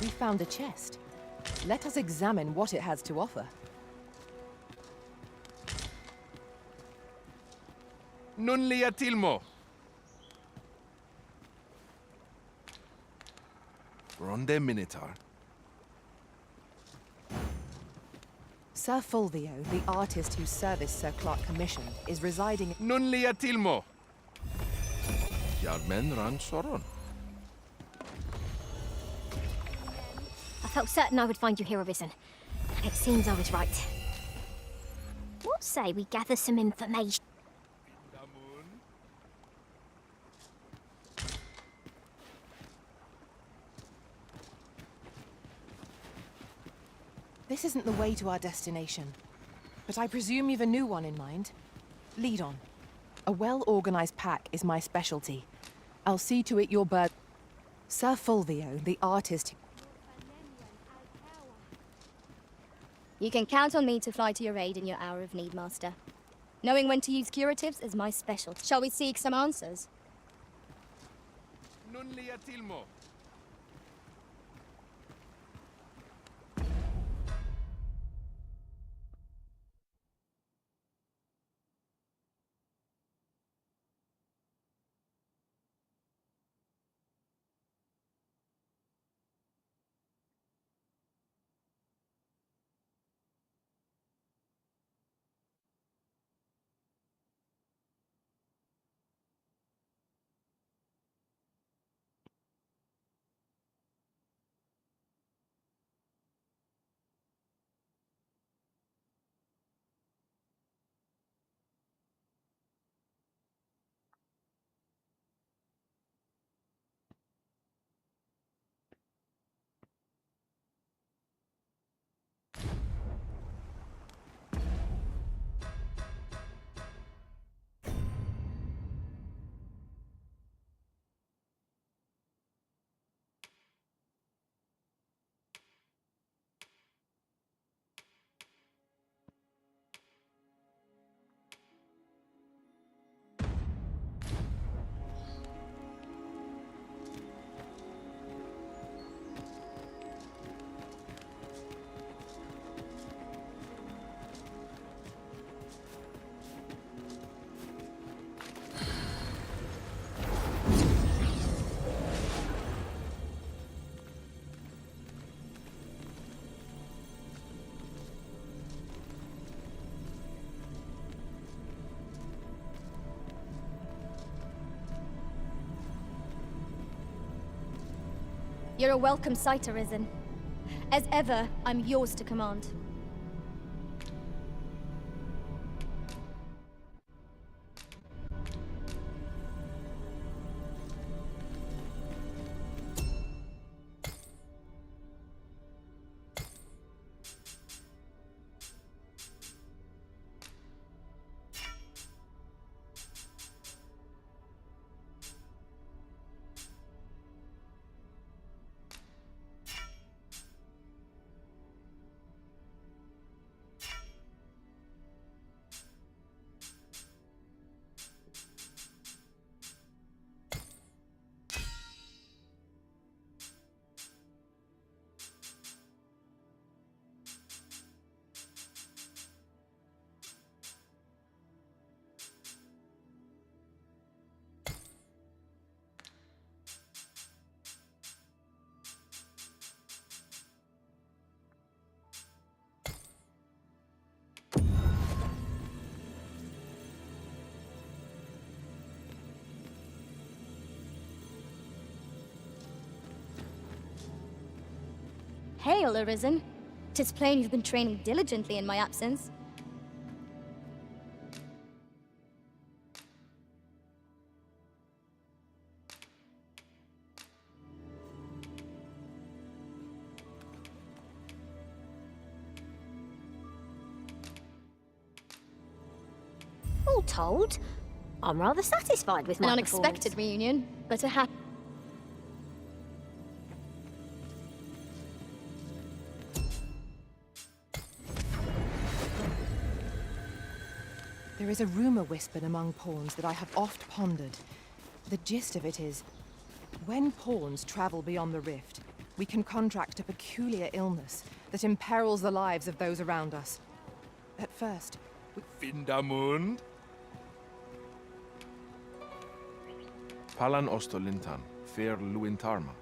We found a chest. Let us examine what it has to offer. Nun liatilmo. Ronde Minotaur. Sir Fulvio, the artist whose service Sir Clark commissioned, is residing... Nun liatilmo. Yardmen ran soron. I felt certain I would find you here, Arisen. And it seems I was right. What say we gather some information? This isn't the way to our destination. But I presume you've a new one in mind. Lead on. A well-organized pack is my specialty. I'll see to it your bird... Sir Fulvio, the artist... You can count on me to fly to your aid in your hour of need, Master. Knowing when to use curatives is my specialty. Shall we seek some answers? Nun liatilmo. You're a welcome sight, Arisen. As ever, I'm yours to command. Hail, Arisen. 'Tis plain you've been training diligently in my absence. All told, I'm rather satisfied with my An unexpected reunion, but a happy... There is a rumor whispered among pawns that I have oft pondered. The gist of it is, when pawns travel beyond the rift, we can contract a peculiar illness that imperils the lives of those around us. At first, Vindamund. Palan Ostolintan, Fer Luintarma.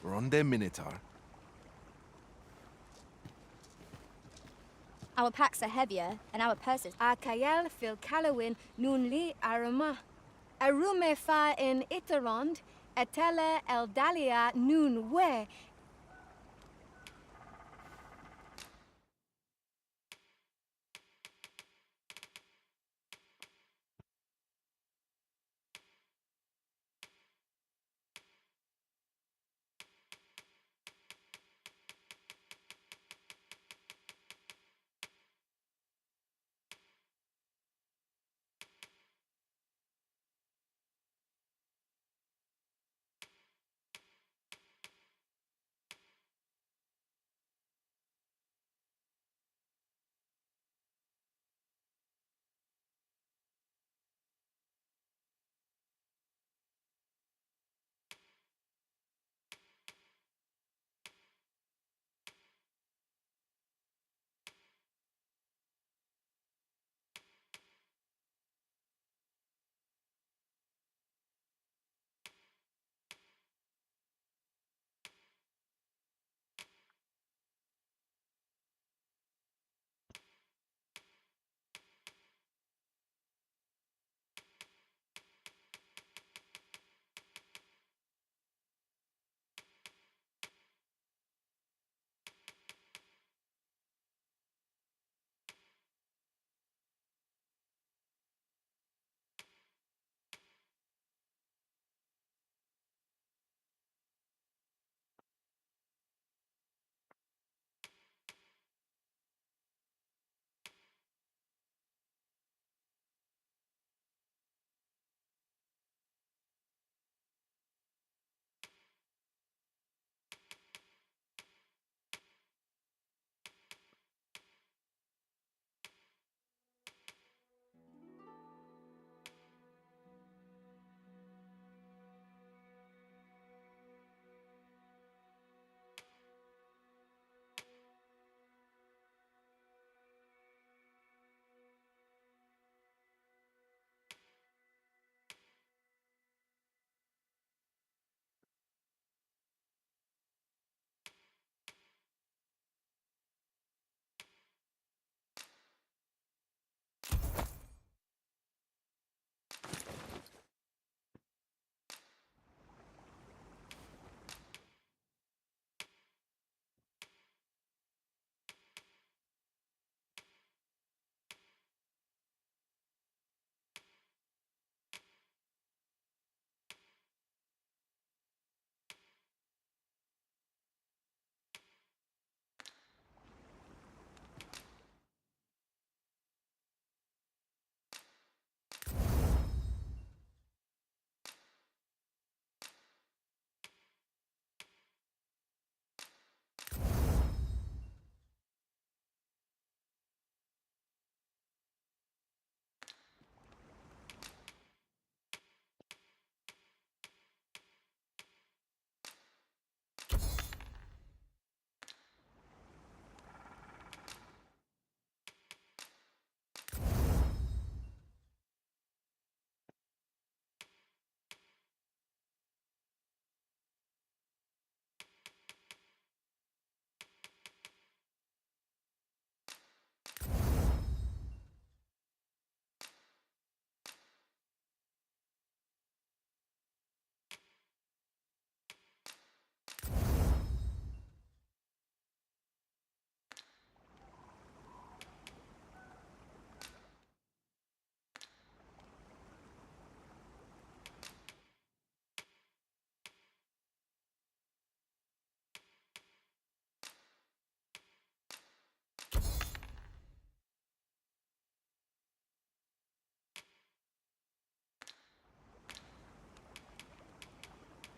Ronde Minotaur. Our packs are heavier, and our purses. Akayel fil Kalawin nun li arama. Arume fa in Itarond, etele eldalia nun we.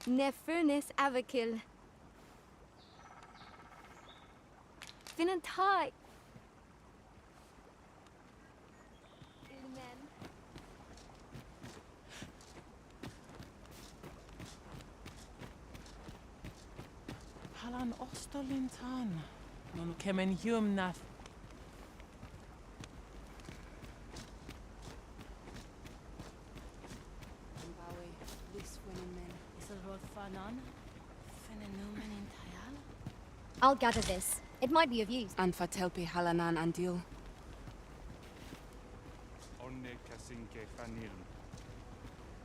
ne furnace avakil. Finantai. Halan ostolintan. Non kemen humnath. I'll gather this. It might be of use. Anfatelpi halanan andil. Onne kasinke fanil.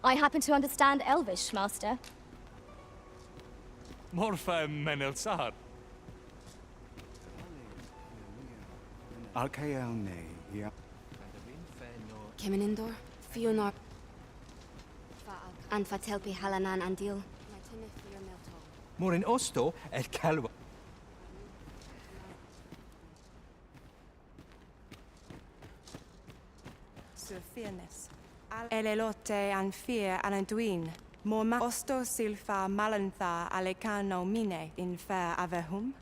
I happen to understand Elvish, Master. Morfa menelsar. Alkaelne, yeah. Kemenindor, Fionor. Anfatelpi halanan andil. Morin osto el calwa. Fairness. Elelote and fear alanduin. Morma osto silfa malantha alecano mine in fair avehum.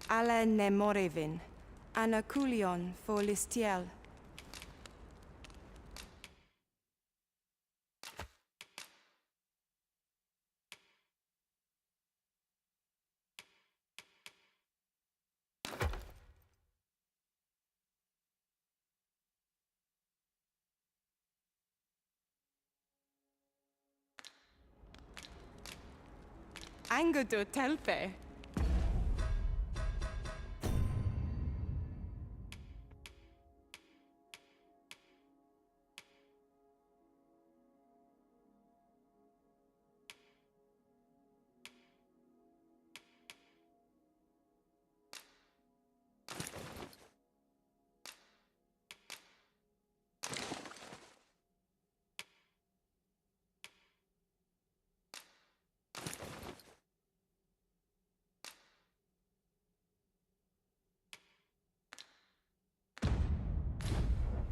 Ale ne morevin. Anaculion for listiel. Angudo telpe.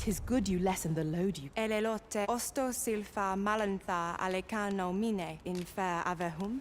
Tis good you lessen the load you... Elelote osto silfa malantha alecano mine in fair avehum.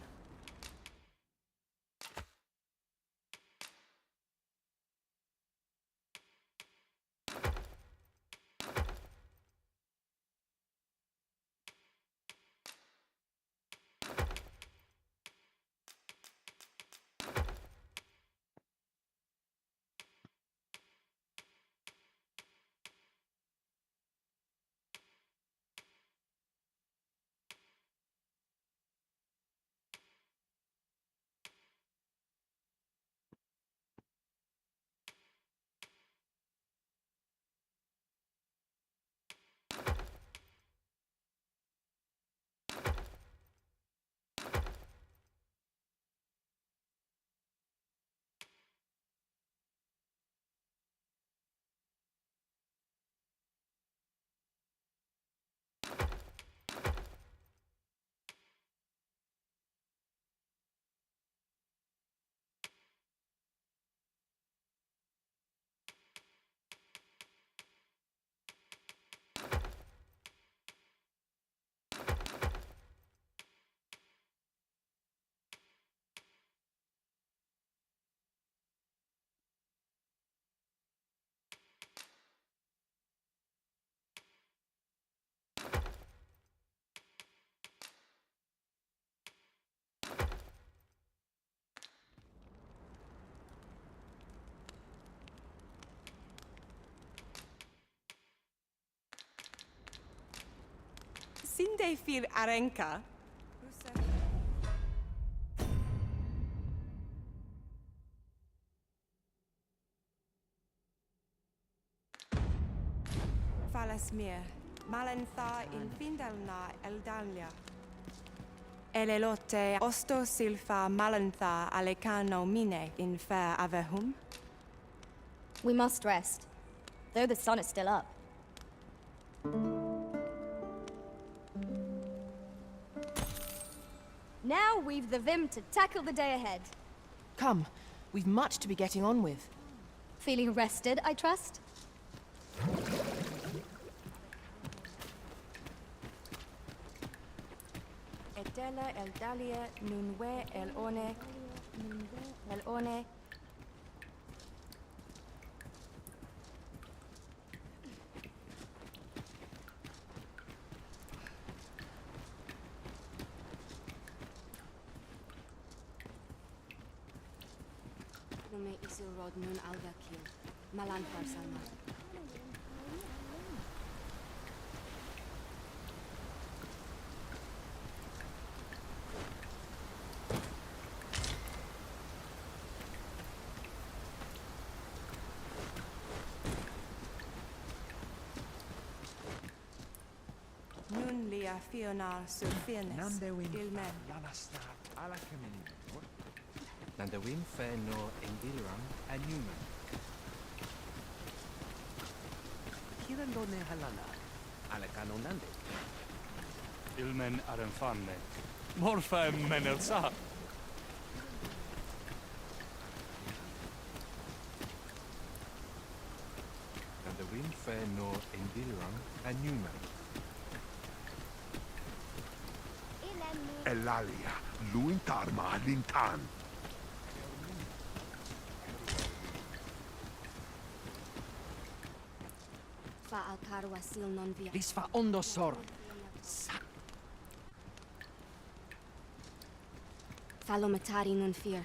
Sinde fir arenka. Falasmir, Malentha in Findalna Eldalia. Elelote osto silfa Malentha alecano mine in fair avehum. We must rest, though the sun is still up. Now we've the vim to tackle the day ahead. Come, we've much to be getting on with. Feeling rested, I trust? Etela Eldalia nunwe elone. Elone. Lume isilrod nun algakir. Malan farsalma. Nun lia fionar sulfirnes. Nandewin Ilmen. Lanastar Alakamini. Nandewin Feno Endiran Anuman. Kirandone Halana Alakano Nande. Ilmen arenfanne. Morfa menelsa. Nandewin Feno Endiran Anuman. Elalia, Luintarma Lintan. Fa alcar wasil non via. Lisfa Ondosor. Falomatari nun fear.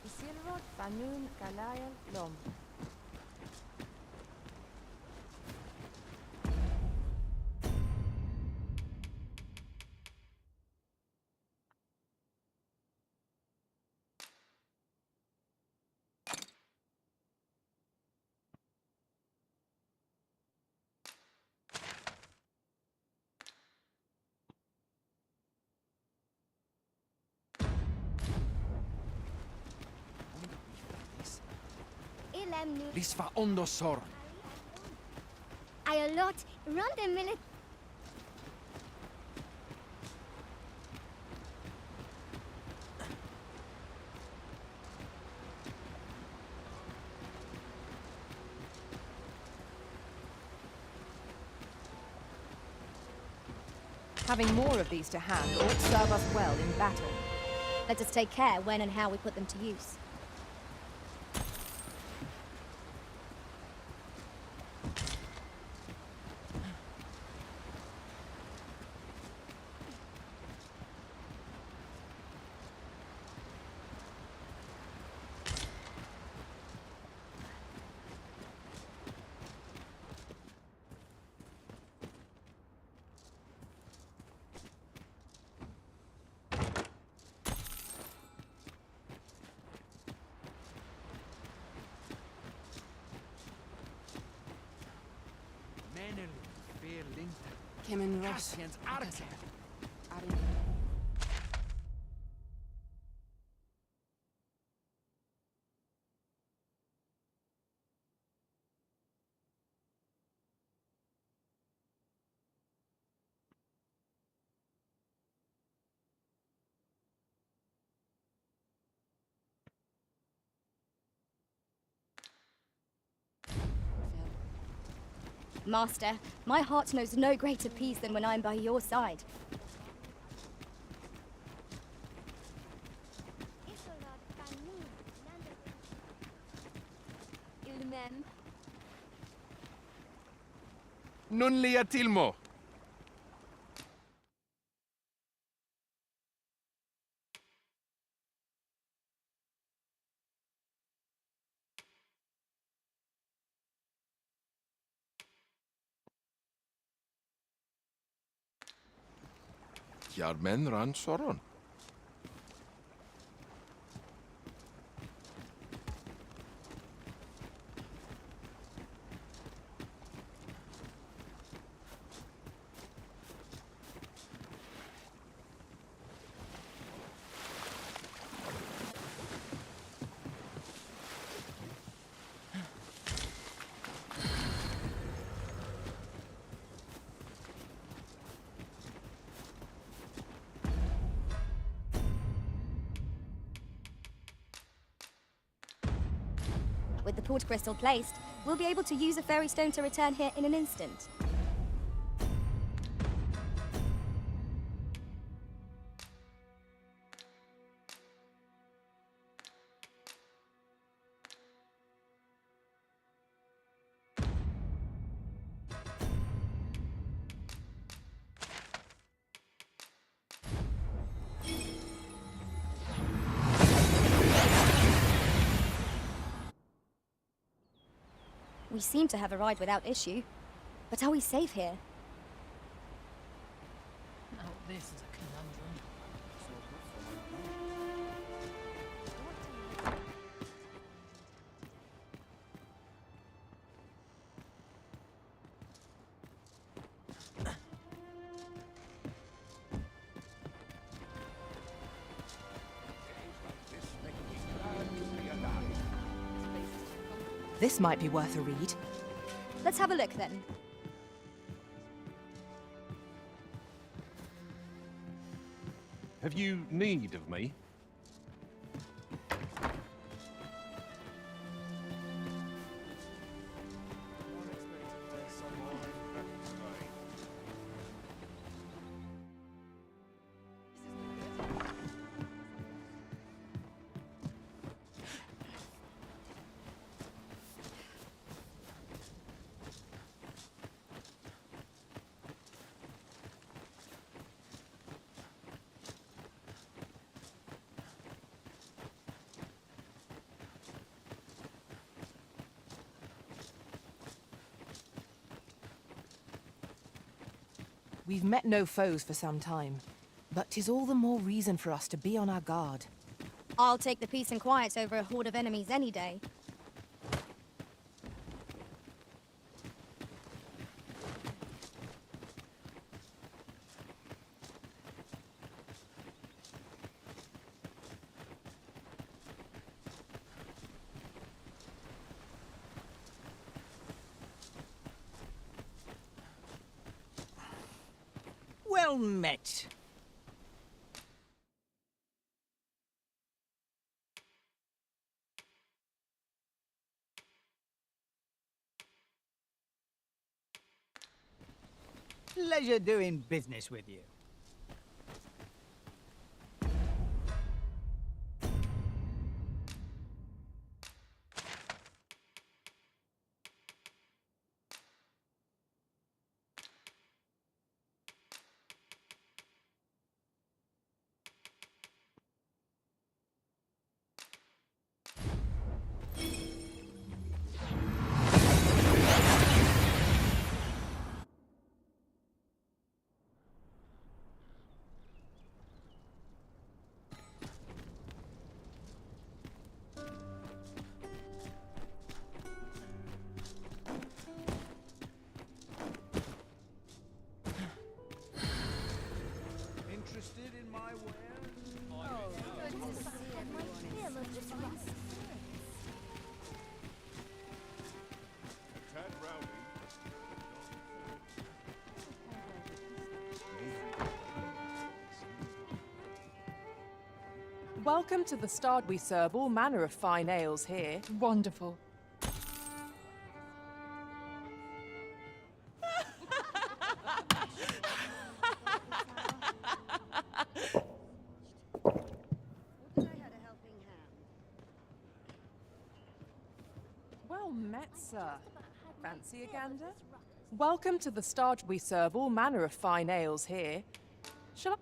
Isilrod fanun kalayal lom. Lisfa Ondosor. Ayolot, Ronda Minute. Having more of these to hand ought to serve us well in battle. Let us take care when and how we put them to use. Kemen Ross. Master, my heart knows no greater peace than when I am by your side. Non lia tilmo. Yarmen ran soron. With the port crystal placed, we'll be able to use a fairy stone to return here in an instant. We seem to have arrived without issue. But are we safe here? Oh, this is a conundrum. This might be worth a read. Let's have a look then. Have you need of me? We've met no foes for some time, but 'tis all the more reason for us to be on our guard. I'll take the peace and quiet over a horde of enemies any day. Well met. Pleasure doing business with you. Interested in my wares? Oh, good to see everyone. Tad Rowley. Welcome to the Stard. We serve all manner of fine ales here. Wonderful. Well met, sir. Fancy a gander? Welcome to the Stard. We serve all manner of fine ales here. Shall I?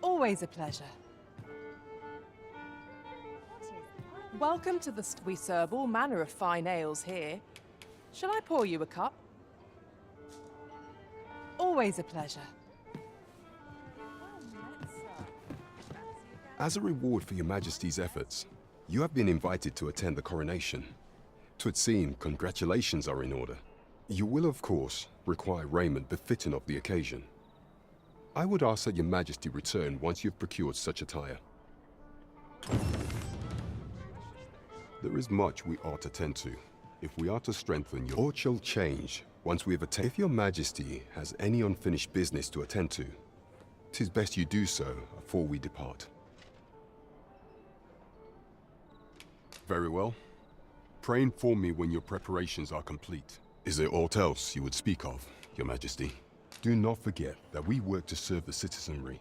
Always a pleasure. Welcome to the We serve all manner of fine ales here. Shall I pour you a cup? Always a pleasure. As a reward for your Majesty's efforts, you have been invited to attend the coronation. 'Twould seem congratulations are in order. You will, of course, require raiment befitting of the occasion. I would ask that your Majesty return once you've procured such attire. There is much we ought to tend to, if we are to strengthen your... Or shall change once we have attained... If your Majesty has any unfinished business to attend to, 'tis best you do so before we depart. Very well. Pray inform me when your preparations are complete. Is there aught else you would speak of, Your Majesty? Do not forget that we work to serve the citizenry.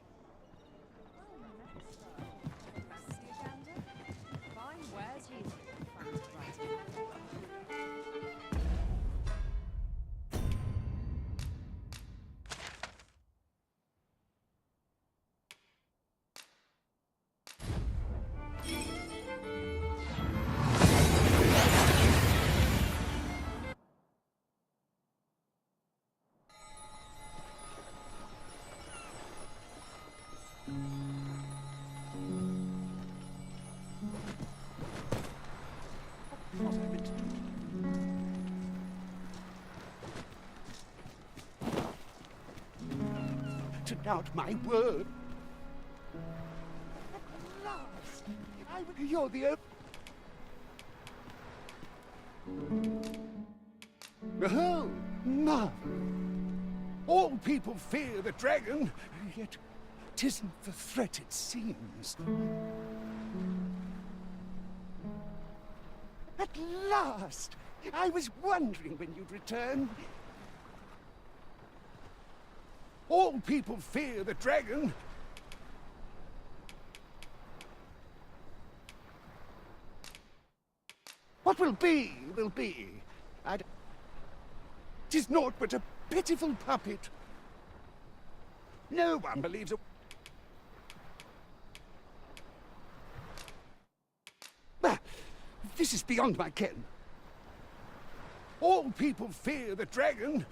To doubt my word. At last, you're the... Oh, marvel. All people fear the dragon, yet 'tisn't the threat it seems. At last! I was wondering when you'd return. All people fear the dragon. What will be, will be. 'Tis naught but a pitiful puppet. No one believes a... Ah, this is beyond my ken. All people fear the dragon.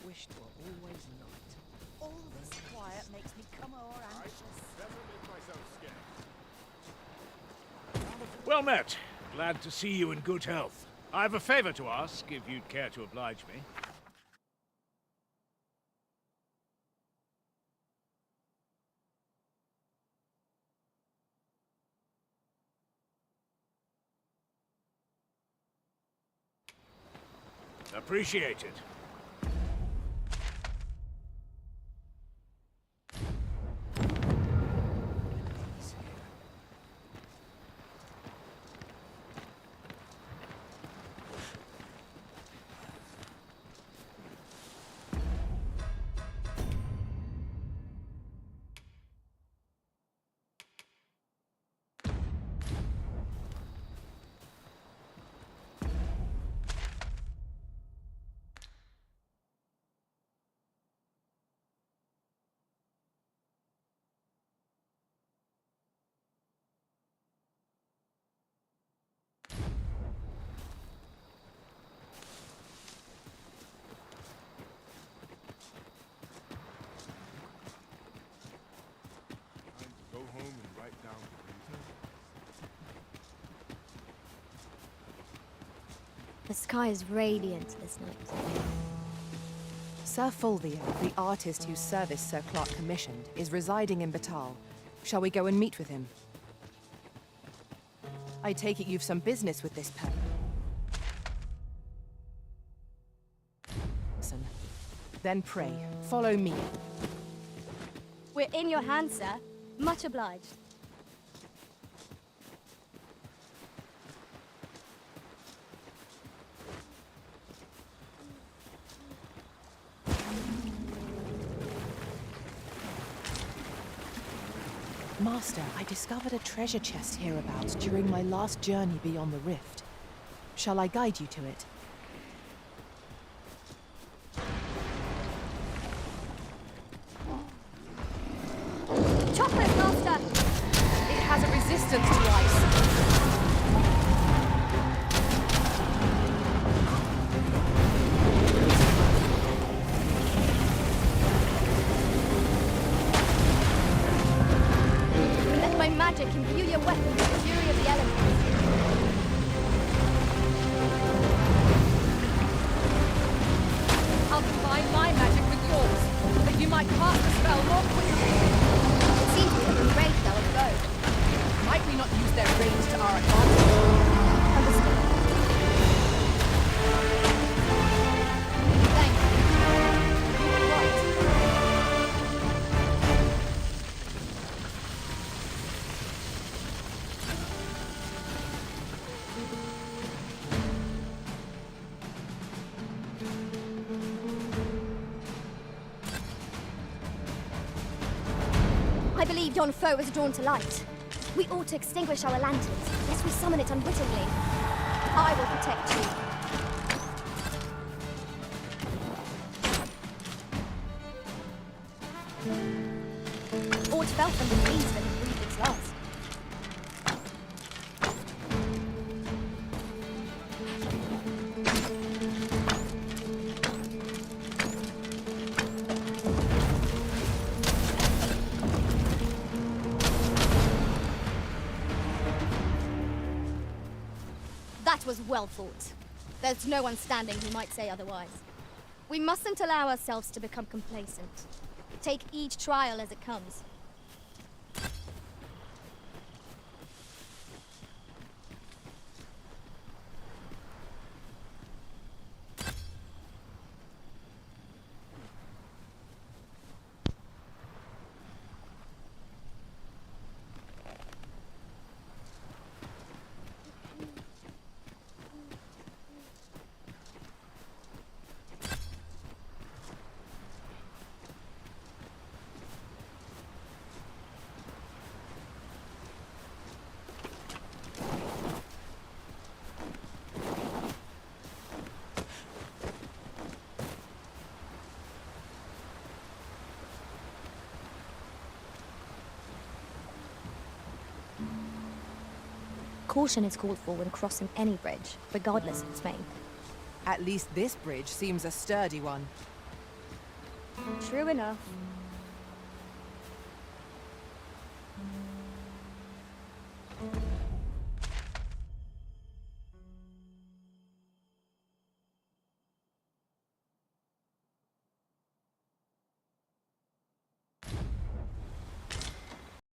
Wished were always night. All this quiet makes me come o'er anxious. Well met. Glad to see you in good health. I have a favor to ask, if you'd care to oblige me. Appreciated. Go home and write down the reason. The sky is radiant this night. Sir Fulvio, the artist whose service Sir Clark commissioned, is residing in Batal. Shall we go and meet with him? I take it you've some business with this person. Then pray, follow me. We're in your hands, sir. Much obliged. Master, I discovered a treasure chest hereabouts during my last journey beyond the rift. Shall I guide you to it? Chocolate, Master! It has a resistance to ice. Let my magic imbue your weapon with the fury of the elements. I'll combine my magic with yours, that you might cast the spell more quickly. It seems we have been raided our foe. Might we not use their range to our advantage? Understood. Thank you. You were right. I believe yon foe is drawn to light. We ought to extinguish our lanterns, lest we summon it unwittingly. I will protect you. Aught fell from the breeze when it breathed its last. That was well fought. There's no one standing who might say otherwise. We mustn't allow ourselves to become complacent. Take each trial as it comes. Caution is called for when crossing any bridge, regardless of its make. At least this bridge seems a sturdy one. True enough.